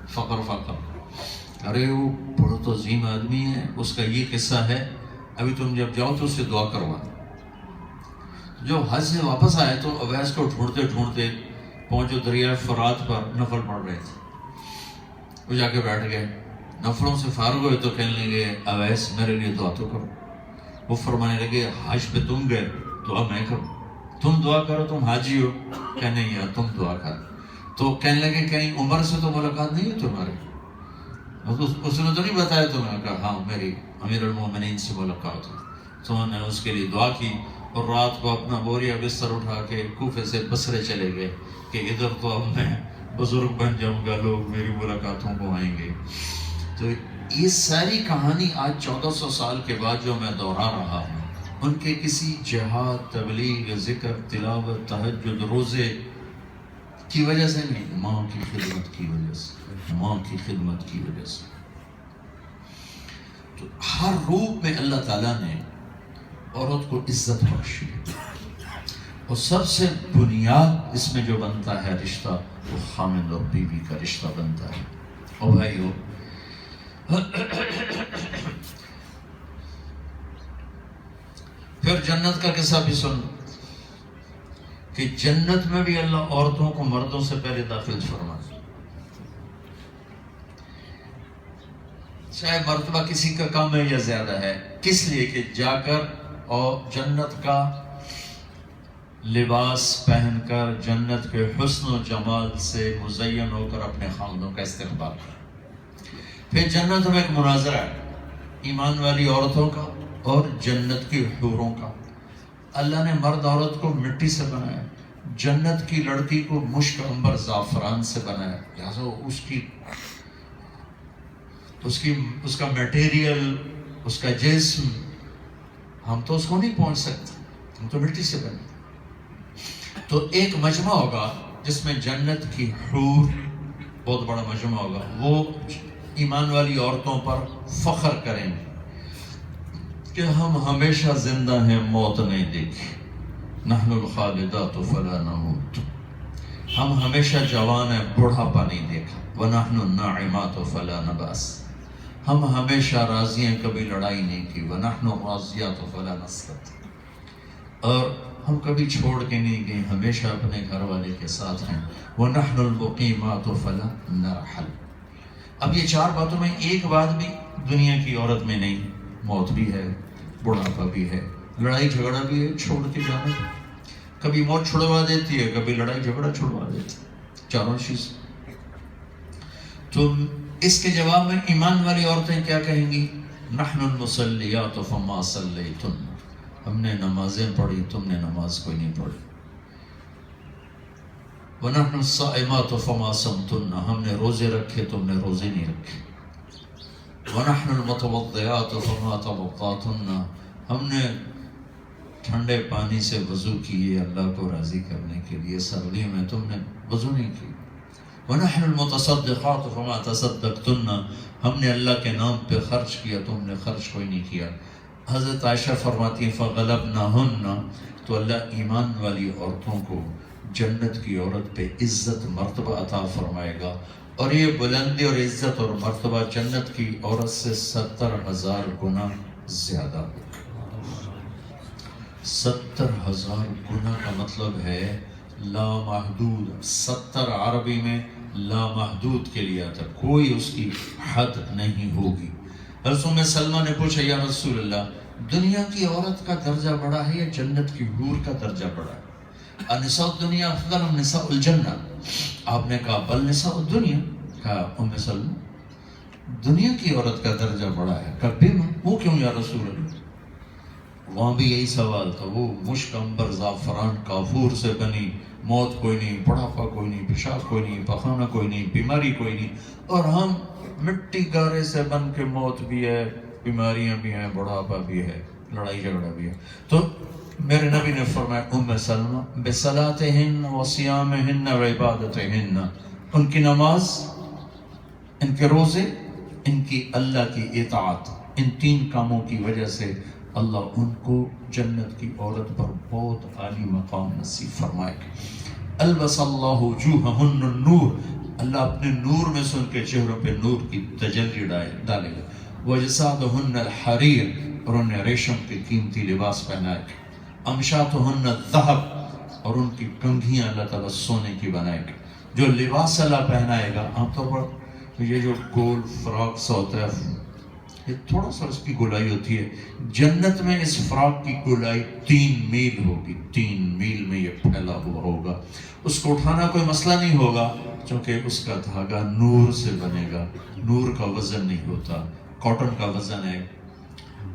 فقر فقر۔ ارے وہ بڑا تو عظیم آدمی ہے، اس کا یہ قصہ ہے، ابھی تم جب جاؤ تو اس سے دعا کروا۔ جو حج سے واپس آئے تو اویس کو ڈھونڈتے ڈھونڈتے پہنچو دریائے فرات پر، نفل پڑھ رہے تھے۔ وہ جا کے بیٹھ گئے، نفلوں سے فارغ ہوئے تو کہنے لگے اویس میرے لیے دعا تو کرو۔ وہ فرمانے لگے حج پہ تم گئے دعا میں کروں؟ تم دعا کرو، تم حاجی ہو۔ کہنے نہیں یار تم دعا کر۔ تو کہنے لگے کہیں عمر سے تو ملاقات نہیں ہے تمہاری؟ اس نے تو نہیں بتایا تمہیں؟ کہا ہاں میری امیر المومنین سے ملاقات ہوئی۔ تو انہوں نے اس کے لیے دعا کی اور رات کو اپنا بوریا بستر اٹھا کے کوفے سے بصرے چلے گئے کہ ادھر تو اب میں بزرگ بن جاؤں گا، لوگ میری ملاقاتوں کو آئیں گے۔ تو یہ ساری کہانی آج 1400 سال کے بعد جو میں دوہرا رہا ہوں، ان کے کسی جہاد، تبلیغ، ذکر، تلاوت، تہجد، روزے کی وجہ سے نہیں، ماں کی خدمت کی وجہ سے، ماں کی خدمت کی وجہ سے۔ تو ہر روپ میں اللہ تعالیٰ نے عورت کو عزت بخشی ہے، اور سب سے بنیاد اس میں جو بنتا ہے رشتہ، وہ خامند اور بیوی کا رشتہ بنتا ہے۔ اور بھائیو پھر جنت کا قصہ بھی سن کہ جنت میں بھی اللہ عورتوں کو مردوں سے پہلے داخل فرما، چاہے مرتبہ کسی کا کم ہے یا زیادہ ہے، کس لیے کہ جا کر اور جنت کا لباس پہن کر جنت کے حسن و جمال سے مزین ہو کر اپنے خاندوں کا استقبال کر۔ پھر جنت میں ایک مناظرہ ہے ایمان والی عورتوں کا اور جنت کی حوروں کا۔ اللہ نے مرد عورت کو مٹی سے بنایا، جنت کی لڑکی کو مشک عنبر زعفران سے بنایا، لہٰذا اس کا میٹیریل، اس کا جسم، ہم تو اس کو نہیں پہنچ سکتے، ہم تو مٹی سے بنے۔ تو ایک مجمع ہوگا جس میں جنت کی حور، بہت بڑا مجمع ہوگا، وہ ایمان والی عورتوں پر فخر کریں گے کہ ہم ہمیشہ زندہ ہیں، موت نہیں دیکھی، نحن الخالدات فلا نموت، ہم ہمیشہ جوان ہیں، بڑھاپا نہیں دیکھا، ونحن الناعمات فلا نباس، ہم ہمیشہ راضی ہیں، کبھی لڑائی نہیں کی، ونحن الراضیات فلا نسخط، اور ہم کبھی چھوڑ کے نہیں گئے، ہمیشہ اپنے گھر والے کے ساتھ ہیں، ونحن المقیمات فلا نرحل۔ اب یہ چار باتوں میں ایک بات بھی دنیا کی عورت میں نہیں، موت بھی ہے، بڑھاپا بھی ہے، لڑائی جھگڑا بھی ہے، چھوڑ کے جانا بھی، کبھی موت چھڑوا دیتی ہے، کبھی لڑائی جھگڑا چھڑوا دیتی ہے، چاروں چیز۔ تو اس کے جواب میں ایمان والی عورتیں کیا کہیں گی؟ نحن المصلیات فما صلیتن، ہم نے نمازیں پڑھی، تم نے نماز کوئی نہیں پڑھی. وَنَحْنُ الصَّائِمَاتُ فَمَا صَمْتُنَّ، ہم نے روزے رکھے، تم نے روزے نہیں رکھے. وَنَحْنُ الْمُتَوَضِّعَاتُ فَمَا تَوَضَّعْتُنَّ، ہم نے ٹھنڈے پانی سے وضو کیے اللہ کو راضی کرنے کے لیے، سردیوں میں تم نے وضو نہیں کی. وَنَحْنُ الْمُتَصَدِّقَاتُ فَمَا تَصَدَّقْتُنَّ، ہم نے اللہ کے نام پہ خرچ کیا، تم نے خرچ کوئی نہیں کیا. حضرت عائشہ فرماتی ہیں فَغَلَبْنَهُنَّ، تو اللہ ایمان والی عورتوں کو جنت کی عورت پہ عزت مرتبہ عطا فرمائے گا، اور یہ بلندی اور عزت اور مرتبہ جنت کی عورت سے 70,000 گنا زیادہ ہوگا. 70,000 گنا کا مطلب ہے لامحدود. 70 عربی میں لامحدود کے لیے آتا، کوئی اس کی حد نہیں ہوگی. حضرت ام سلمہ نے پوچھا یا رسول اللہ، دنیا کی عورت کا درجہ بڑا ہے یا جنت کی حور کا درجہ بڑا ہے؟ النساء الدنیا افضل ام نساء الجنہ؟ آپ نے کہا بل نساء الدنیا. کہا ام سلمہ دنیا کی عورت کا درجہ بڑا ہے. کہا بما، وہ کیوں یا رسول اللہ؟ وہاں بھی یہی سوال تھا. وہ مشک عنبر زعفران کافور سے بنی، موت کوئی نہیں، بڑھاپا کوئی نہیں، پیشاب کوئی نہیں، پخانہ کوئی نہیں، بیماری کوئی نہیں، اور ہم مٹی گارے سے بن کے موت بھی ہے، بیماریاں بھی ہیں، بڑھاپا بھی ہے، لڑائی جھگڑا بھی ہے. تو میرے نبی نے فرمایا ام سلمہ بصلاتہن وصیامہن وعبادتہن، ان کی نماز، ان کے روزے، ان کی اللہ کی اطاعت، ان 3 کاموں کی وجہ سے اللہ ان کو جنت کی عورت پر بہت عالی مقام نصیب فرمائے گا. البس اللہ وجوہہن النور، اللہ اپنے نور میں سے ان کے چہروں پہ نور کی تجلی ڈالے گا. وجسادہن الحریر، اور انہیں ریشم کے قیمتی لباس پہنائے گا. امشاتہن الذہب، اور ان کی کنگھیاں اللہ تعالیٰ سونے کی بنائے گا. جو لباس اللہ پہنائے گا، عام طور پر یہ جو گول فراق سا ہوتا ہے، یہ تھوڑا سا اس کی گولائی ہوتی ہے. جنت میں اس فراق کی گولائی 3 میل ہوگی. 3 میل میں یہ پھیلا ہوا ہوگا. اس کو اٹھانا کوئی مسئلہ نہیں ہوگا، چونکہ اس کا دھاگا نور سے بنے گا. نور کا وزن نہیں ہوتا، کاٹن کا وزن ہے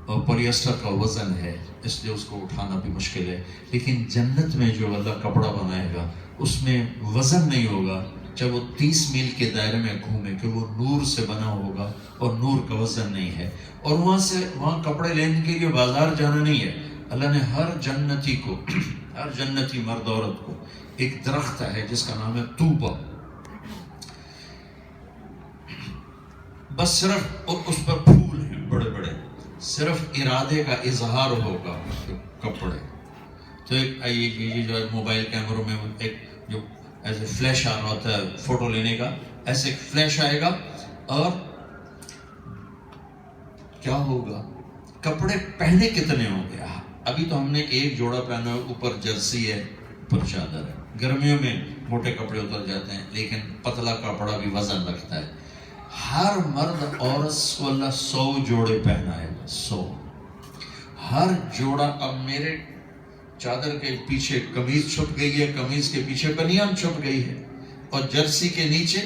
اور پولیسٹر کا وزن ہے، اس لیے اس کو اٹھانا بھی مشکل ہے. لیکن جنت میں جو اللہ کپڑا بنائے گا اس میں وزن نہیں ہوگا. جب وہ 30 میل کے دائرے میں گھومے کہ وہ نور سے بنا ہوگا اور نور کا وزن نہیں ہے. اور وہاں کپڑے لینے کے لیے بازار جانا نہیں ہے. اللہ نے ہر جنتی کو، ہر جنتی مرد عورت کو ایک درخت ہے جس کا نام ہے طوبہ، بس صرف اس پر پھول ہیں بڑے بڑے، صرف ارادے کا اظہار ہوگا کپڑے. تو ایک یہ جو موبائل کیمروں میں ایک جو ایسے فلیش آ رہا ہوتا ہے فوٹو لینے کا، ایسے ایک فلیش آئے گا، اور کیا ہوگا، کپڑے پہنے کتنے ہوں گے. ابھی تو ہم نے ایک جوڑا پہنا ہے، اوپر جرسی ہے، اوپر چادر ہے. گرمیوں میں موٹے کپڑے اتر جاتے ہیں، لیکن پتلا کپڑا بھی وزن رکھتا ہے. ہر مرد عورت کو اللہ 100 جوڑے پہنائے گا. 100 ہر جوڑا. اب میرے چادر کے پیچھے قمیض چھپ گئی ہے، قمیض کے پیچھے بنیان چھپ گئی ہے، اور جرسی کے نیچے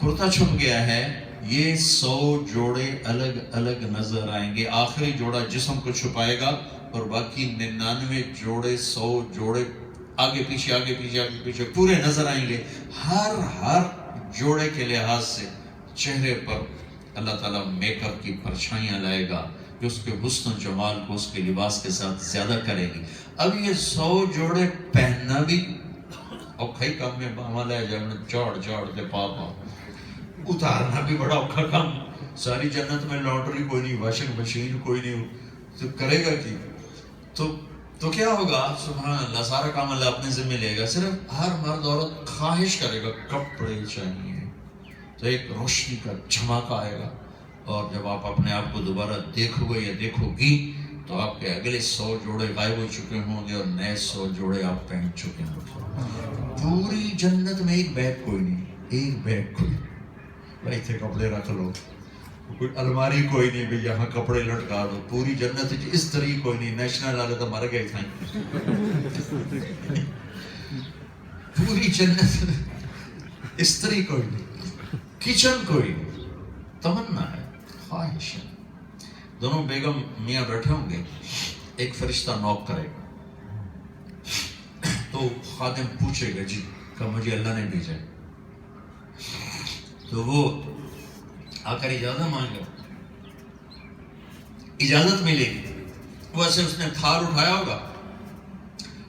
کرتا چھپ گیا ہے. یہ 100 جوڑے الگ الگ نظر آئیں گے. آخری جوڑا جسم کو چھپائے گا، اور باقی 99 جوڑے، 100 جوڑے آگے پیچھے آگے پیچھے آگے پیچھے پورے نظر آئیں گے. ہر جوڑے کے لحاظ سے چہرے پر اللہ تعالیٰ میک اپ کی پرچھائیاں لائے گا جو اس کے حسن و جمال کو اس کے لباس کے ساتھ زیادہ کرے گی. اب یہ 100 جوڑے پہننا بھی اوکھا ہی کام میں عمل ہے. جب جوڑ دے پاپا اتارنا بھی بڑا اوکھا کام. ساری جنت میں لانڈری کوئی نہیں، واشنگ مشین کوئی نہیں، تو کرے گا کی؟ تو کیا ہوگا؟ سبحان اللہ، سارا کام اللہ اپنے ذمہ لے گا. صرف ہر مرد عورت خواہش کرے گا کپڑے چاہیے، تو ایک روشنی کا جھماکہ آئے گا. اور جب آپ اپنے آپ کو دوبارہ دیکھو گے یا دیکھو گی تو آپ کے اگلے 100 جوڑے غائب ہو چکے ہوں گے اور نئے 100 جوڑے آپ پہن چکے ہوں گے. پوری جنت میں ایک بیگ کوئی نہیں، ایک بیگ کوئی نہیں. بھائی تھے کپڑے رکھ لو، کوئی الماری کوئی نہیں بھی یہاں کپڑے لٹکا دو. پوری جنت اس طریقے کوئی نہیں. نیشنل والے تو مر گئے تھے. پوری جنت اس طریقے کوئی نہیں، کچن کوئی نہیں. تمنا ہے، خواہش ہے. دونوں بیگم میاں بیٹھے ہوں گے، ایک فرشتہ نوک کرے گا تو خادم پوچھے گا جی کہ مجھے اللہ نے بھیجا ہے، تو وہ آ کر اجازت مانگے، اجازت ملے گی، ویسے اس نے تھار اٹھایا ہوگا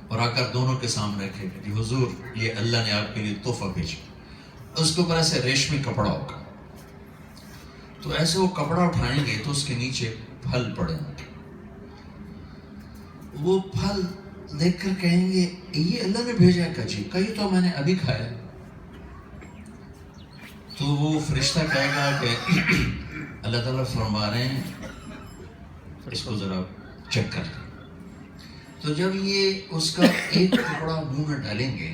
اور آ کر دونوں کے سامنے رکھے گا، جی حضور یہ اللہ نے آپ کے لیے تحفہ بھیجا، اس کے اوپر ایسے ریشمی کپڑا ہوگا، تو ایسے وہ کپڑا اٹھائیں گے تو اس کے نیچے پھل پڑے ہوں گے، وہ پھل دیکھ کر کہیں گے یہ اللہ نے بھیجا ہے، جی کہیں تو میں نے ابھی کھایا، تو وہ فرشتہ کہے گا کہ اللہ تعالیٰ فرما رہے ہیں اس کو ذرا چیک کر لیں، تو جب یہ اس کا ایک ٹکڑا منہ میں ڈالیں گے،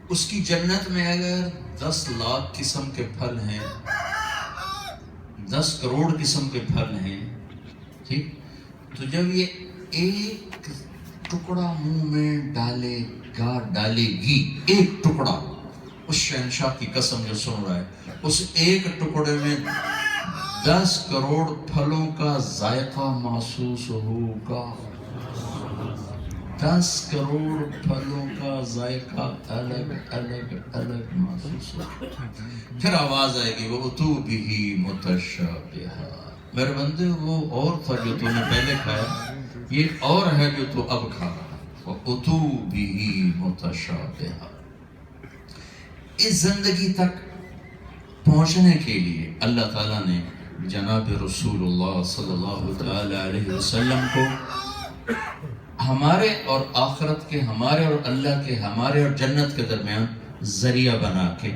اس کی جنت میں اگر 10 لاکھ قسم کے پھل ہیں، 10 کروڑ قسم کے پھل ہیں، ٹھیک، تو جب یہ ایک ٹکڑا منہ میں ڈالے گی، ایک ٹکڑا، اس شہنشاہ کی قسم جو سن رہا ہے، اس ایک ٹکڑے میں 10 کروڑ پھلوں کا ذائقہ محسوس ہوگا، 10 کروڑ پھلوں کا ذائقہ الگ الگ الگ محسوس ہوگا، پھر آواز آئے گی وَأُتُوا بِهِ مُتَشَابِهًا، میرے بندے وہ اور تھا جو تو نے پہلے کھایا، یہ اور ہے جو تو اب کھا رہا، وَأُتُوا بِهِ مُتَشَابِهًا۔ اس زندگی تک پہنچنے کے لیے اللہ تعالیٰ نے جناب رسول اللہ صلی اللہ تعالی علیہ وسلم کو ہمارے اور آخرت کے، ہمارے اور اللہ کے، ہمارے اور جنت کے درمیان ذریعہ بنا کے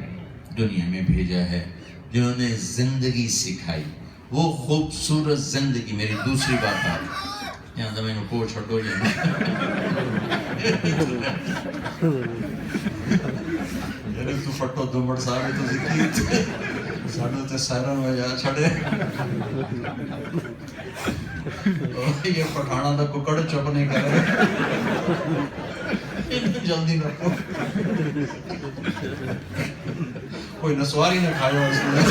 دنیا میں بھیجا ہے، جنہوں نے زندگی سکھائی، وہ خوبصورت زندگی۔ میری دوسری بات آ رہی یہاں تو میں نے کو چھوٹو جانا تو فٹو دمڑ صاحب تو ذکری ساڑھو تے سائرن میں جا چھڑے یہ پٹھانا دا ککڑ چپ نہیں کر رہے جلدی رکھو، کوئی نسواری نہ کھایا اس نے،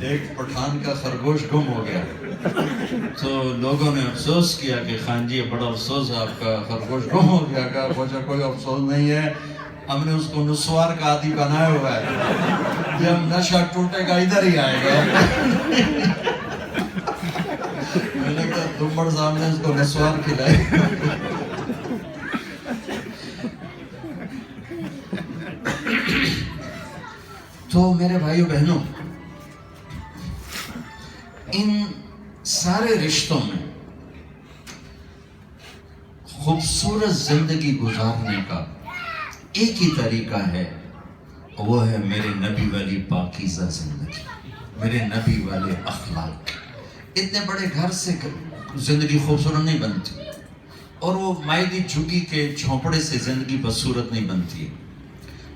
ایک پٹھان کا خرگوش گم ہو گیا تو لوگوں نے افسوس کیا کہ خان جی بڑا افسوس ہے آپ کا خرگوش گم ہو گیا، کہا پوچھا کوئی افسوس نہیں ہے، ہم نے اس کو نسوار کا عادی بنایا ہوا ہے، جب نشہ ٹوٹے گا ادھر ہی آئے گا۔ میں نے کہا دمبڑ صاحب نے اس کو نسوار کھلائے۔ تو میرے بھائیو بہنوں، ان سارے رشتوں میں خوبصورت زندگی گزارنے کا ایک ہی طریقہ ہے، وہ ہے میرے نبی والی پاکیزہ زندگی، میرے نبی والے اخلاق۔ اتنے بڑے گھر سے زندگی خوبصورت نہیں بنتی، اور وہ مائدی جھگی کے جھونپڑے سے زندگی بدصورت نہیں بنتی ہے،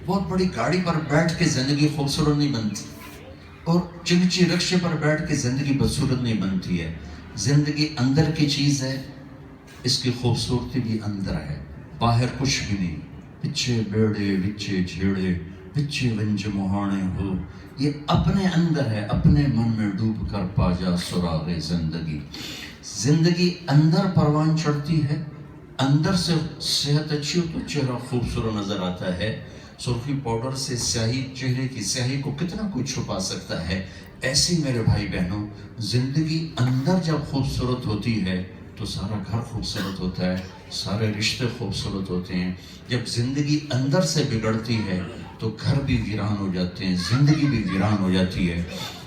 بہت بڑی گاڑی پر بیٹھ کے زندگی خوبصورت نہیں بنتی، اور چنچی رکشے پر بیٹھ کے زندگی بدصورت نہیں بنتی ہے۔ زندگی اندر کی چیز ہے، اس کی خوبصورتی بھی اندر ہے، باہر کچھ بھی نہیں۔ پچھے بیڑے وچے جھیڑے پچھے ونج مہانے ہو، یہ اپنے اندر ہے، اپنے من میں ڈوب کر پا جا سراغ زندگی۔ زندگی اندر پروان چڑھتی ہے، اندر سے صحت اچھی ہو تو چہرہ خوبصورت نظر آتا ہے۔ سرخی پاؤڈر سے سیاہی، چہرے کی سیاہی کو کتنا کچھ چھپا سکتا ہے، ایسے میرے بھائی بہنوں زندگی اندر جب خوبصورت ہوتی ہے تو سارا گھر خوبصورت ہوتا ہے، سارے رشتے خوبصورت ہوتے ہیں۔ جب زندگی اندر سے بگڑتی ہے تو گھر بھی ویران ہو جاتے ہیں، زندگی بھی ویران ہو جاتی ہے۔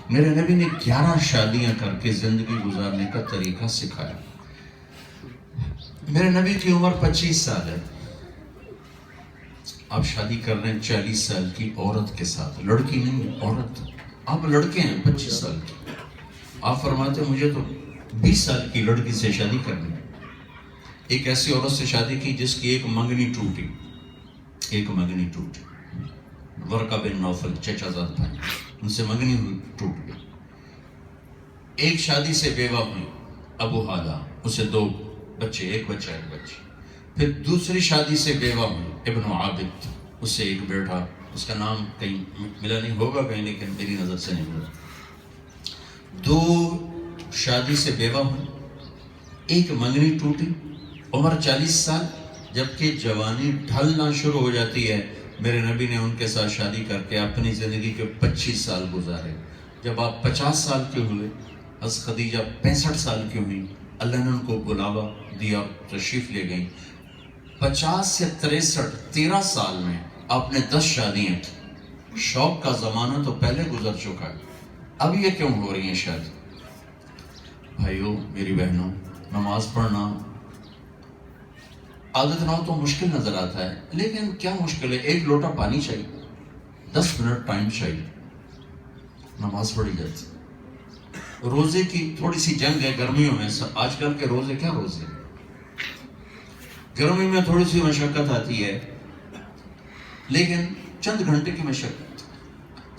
میرے نبی نے 11 شادیاں کر کے زندگی گزارنے کا طریقہ سکھایا۔ میرے نبی کی عمر 25 سال ہے، آپ شادی کر رہے ہیں 40 سال کی عورت کے ساتھ، لڑکی نہیں عورت، آپ لڑکے ہیں 25 سال کی، آپ فرماتے ہیں مجھے تو 20 سال کی لڑکی سے شادی کرنی ہے۔ ایک ایسی عورت سے شادی کی جس کی ایک منگنی ٹوٹی، ورقہ بن نوفل چچا زاد بھائی، ان سے منگنی ہوئی، ٹوٹ گئی۔ ایک شادی سے بیوہ ہوئی ابو حالہ، اسے 2 بچے، ایک بچہ ایک بچی۔ پھر دوسری شادی سے بیوہ ہوئی ابن عابد، اس سے ایک بیٹا اس کا نام کہیں ملا نہیں ہوگا کہیں، لیکن میری نظر سے نہیں ملا. 2 شادی سے بیوہ ہوئی، 1 منگنی ٹوٹی، عمر 40 سال، جبکہ جوانی ڈھلنا شروع ہو جاتی ہے. میرے نبی نے ان کے ساتھ شادی کر کے اپنی زندگی کے 25 سال گزارے. جب آپ 50 سال کے ہوئے، حضرت خدیجہ 65 سال کی ہوئی، اللہ نے ان کو بلاوا دیا، تشریف لے گئیں. 50 سے 63 13 سال میں آپ نے 10 شادیاں کی. شوق کا زمانہ تو پہلے گزر چکا ہے، اب یہ کیوں ہو رہی ہیں شادی؟ بھائیو، میری بہنوں، نماز پڑھنا عادت نہ ہو تو مشکل نظر آتا ہے، لیکن کیا مشکل ہے؟ 1 لوٹا پانی چاہیے، 10 منٹ ٹائم چاہیے، نماز پڑھی جاتی. روزے کی تھوڑی سی جنگ ہے گرمیوں میں. آج کل کے روزے کیا روزے، گرمی میں تھوڑی سی مشقت آتی ہے، لیکن چند گھنٹے کی مشقت.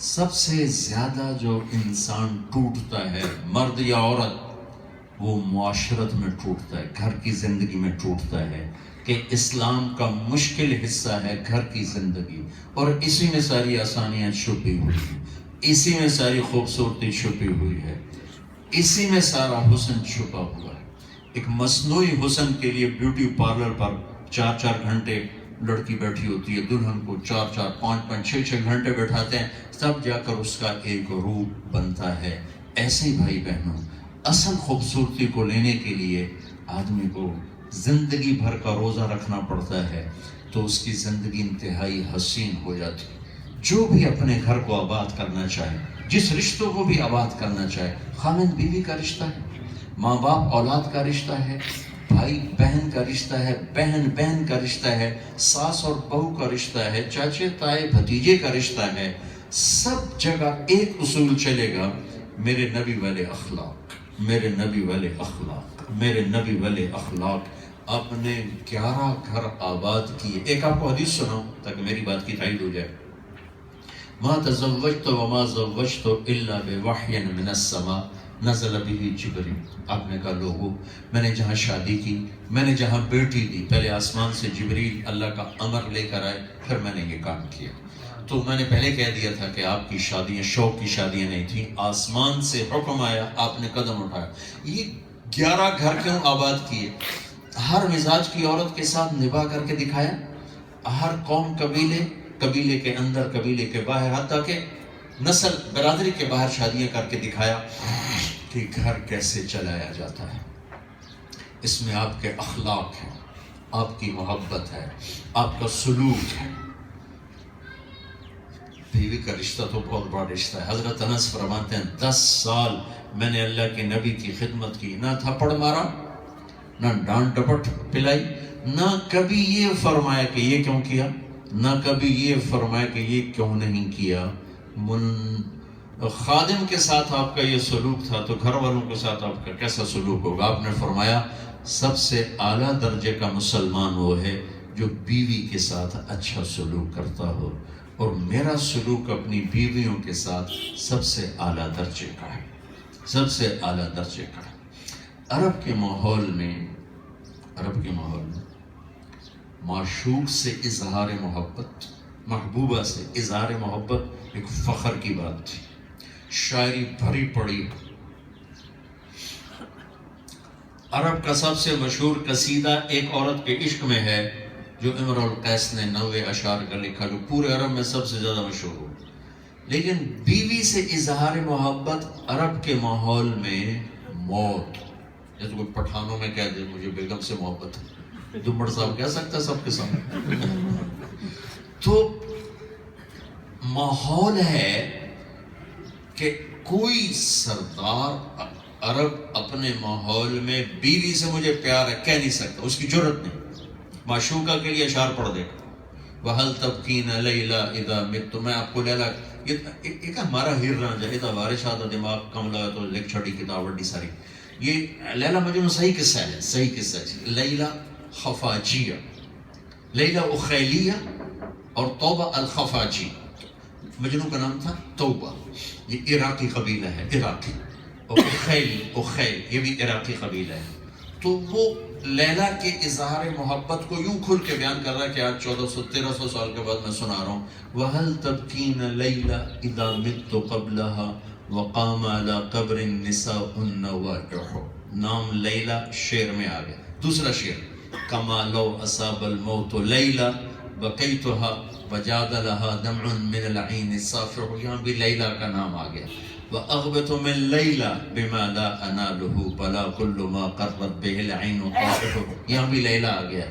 سب سے زیادہ جو انسان ٹوٹتا ہے، مرد یا عورت، وہ معاشرت میں ٹوٹتا ہے، گھر کی زندگی میں ٹوٹتا ہے. کہ اسلام کا مشکل حصہ ہے گھر کی زندگی، اور اسی میں ساری آسانیاں چھپی ہوئی ہیں، اسی میں ساری خوبصورتی چھپی ہوئی ہے، اسی میں سارا حسن چھپا ہوا ہے. ایک مصنوعی حسن کے لیے بیوٹی پارلر پر 4 گھنٹے لڑکی بیٹھی ہوتی ہے، دلہن کو 4 5 6 گھنٹے بیٹھاتے ہیں، تب جا کر اس کا ایک روپ بنتا ہے. ایسے ہی بھائی بہنوں، اصل خوبصورتی کو لینے کے لیے آدمی کو زندگی بھر کا روزہ رکھنا پڑتا ہے، تو اس کی زندگی انتہائی حسین ہو جاتی ہے. جو بھی اپنے گھر کو آباد کرنا چاہے، جس رشتوں کو بھی آباد کرنا چاہے، خامند بیوی کا رشتہ ہے، ماں باپ اولاد کا رشتہ ہے، بھائی بہن کا رشتہ ہے، بہن بہن کا رشتہ ہے، ساس اور بہو کا رشتہ ہے، چاچے تائے بھتیجے کا رشتہ ہے. سب جگہ ایک اصول چلے گا، میرے نبی والے اخلاق، میرے نبی والے اخلاق، میرے نبی والے اخلاق. آپ نے 11 گھر آباد کیے. ایک آپ کو حدیث سناؤں تاکہ میری بات کی تائید ہو جائے. ما تزوجت وما زوجت الا بوحی من السماء نزل به جبریل. آپ نے کہا لوگوں، میں نے جہاں شادی کی، میں نے جہاں بیٹی دی، پہلے آسمان سے جبریل اللہ کا امر لے کر آئے، پھر میں نے یہ کام کیا. تو میں نے پہلے کہہ دیا تھا کہ آپ کی شادیاں شوق کی شادیاں نہیں تھیں، آسمان سے حکم آیا، آپ نے قدم اٹھایا. یہ 11 گھر کیوں آباد کیے؟ ہر مزاج کی عورت کے ساتھ نباہ کر کے دکھایا، ہر قوم، قبیلے کے اندر، قبیلے کے باہر، حتیٰ کہ نسل برادری کے باہر شادیاں کر کے دکھایا کہ گھر کیسے چلایا جاتا ہے. اس میں آپ کے اخلاق ہیں، آپ کی محبت ہے، آپ کا سلوک ہے. بیوی کا رشتہ تو بہت بڑا رشتہ ہے. حضرت انس فرماتے ہیں 10 سال میں نے اللہ کے نبی کی خدمت کی، نہ تھپڑ مارا، نہ ڈانٹ ڈپٹ پلائی، نہ کبھی یہ فرمایا کہ یہ کیوں کیا، نہ کبھی یہ فرمایا کہ یہ کیوں نہیں کیا. خادم کے ساتھ آپ کا یہ سلوک تھا تو گھر والوں کے ساتھ آپ کا کیسا سلوک ہوگا؟ آپ نے فرمایا سب سے اعلیٰ درجے کا مسلمان وہ ہے جو بیوی کے ساتھ اچھا سلوک کرتا ہو، اور میرا سلوک اپنی بیویوں کے ساتھ سب سے اعلیٰ درجے کا ہے، سب سے اعلیٰ درجے کا ہے. عرب کے ماحول میں معشوق سے اظہار محبت، محبوبہ سے اظہار محبت ایک فخر کی بات تھی. شاعری بھری پڑی. عرب کا سب سے مشہور قصیدہ ایک عورت کے عشق میں ہے جو امرؤ القیس نے 90 اشعار کا لکھا، جو پورے عرب میں سب سے زیادہ مشہور ہو. لیکن بیوی سے اظہار محبت عرب کے ماحول میں موت. جیسے کوئی پٹھانوں میں کہہ دے مجھے بیگم سے محبت ہے، دمڑ صاحب کہہ سکتا ہے سب کے سامنے. تو ماحول ہے کہ کوئی سردار عرب اپنے ماحول میں بیوی سے مجھے پیار ہے کہہ نہیں سکتا، اس کی جرت نہیں. معشوقہ کے لیے اشعار پڑھ دے گا، وَهَلْ تَبْكِينَ لَيْلَا إِذَا مِتُّ. میں آپ کو لیلا ایک ہمارا ہیر رہا جائے تھا وارش آتا دماغ کم لگا تو لکھ چھڑی کتاب وڈی ساری. یہ لیلا مجنون صحیح قصہ ہے، صحیح قصہ ہے. لیلا خفاجیہ، لیلا اخیلیہ اور توبہ الخفاجی. مجنون کا نام تھا توبہ، یہ عراقی قبیلہ ہے، عراقی. اور اخیل یہ بھی عراقی قبیلہ ہے. تو وہ لیلا کے اظہار محبت کو یوں کھل کے بیان کر رہا ہے کہ آج 1300 سال کے بعد میں سنا رہا ہوں. وَهَلْ تَبْكِينَ لَيْلَا إِذَا مِتُّ قَبْلَهَا وَقَامَ عَلَى قَبْرِ النِّسَاءُ النَّوَائِحُ. نام لیلا شعر میں آ گیا. دوسرا شعر كَمَا لَوْ أَصَابَ الْمَوْتُ لَيْلَا بَكَيْتُهَا وَجَادَ لَهَا دَمْعٌ مِّنَ الْعَيْنِ الصَّافِحُ. یہاں بھی لیلا کا نام آ گیا. وَأَغْبَتُ مِن لَيْلَا بِمَا لَا أَنَالُهُ بَلَا كُلُّ مَا قَرَّتْ بِهِ الْعَيْنُ طَافِحُ. یہاں بھی لیلا آ گیا.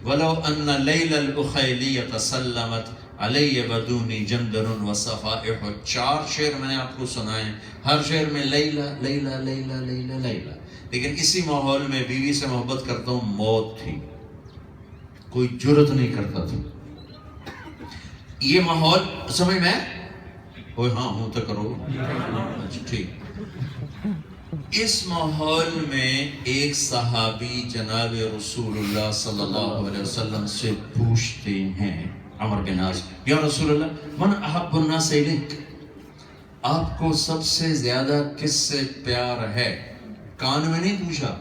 وَلَوْ أَنَّ لَيْلَ الْأُخَيْلِيَّةَ سَلَّمَتْ عَلَيَّ بَدُونِ جَنْدَرٌ وَصَفَائِحُ. 4 شعر میں نے آپ کو سنائے. ہر شعر میں لیلا لیلا لیلا لیلا لیلا. لیکن اسی ماحول میں بیوی سے محبت کرتا ہوں موت تھی. کوئی جرت نہیں کرتا تھا. یہ ماحول سمجھ میں اوہ ہاں ہوں تو کرو. اچھا ٹھیک. اس ماحول میں ایک صحابی جناب رسول اللہ صلی اللہ علیہ وسلم سے پوچھتے ہیں عمر بن عاص یا رسول اللہ من احب الناس الیک. آپ کو سب سے زیادہ کس سے پیار ہے؟ کان میں نہیں پوچھا.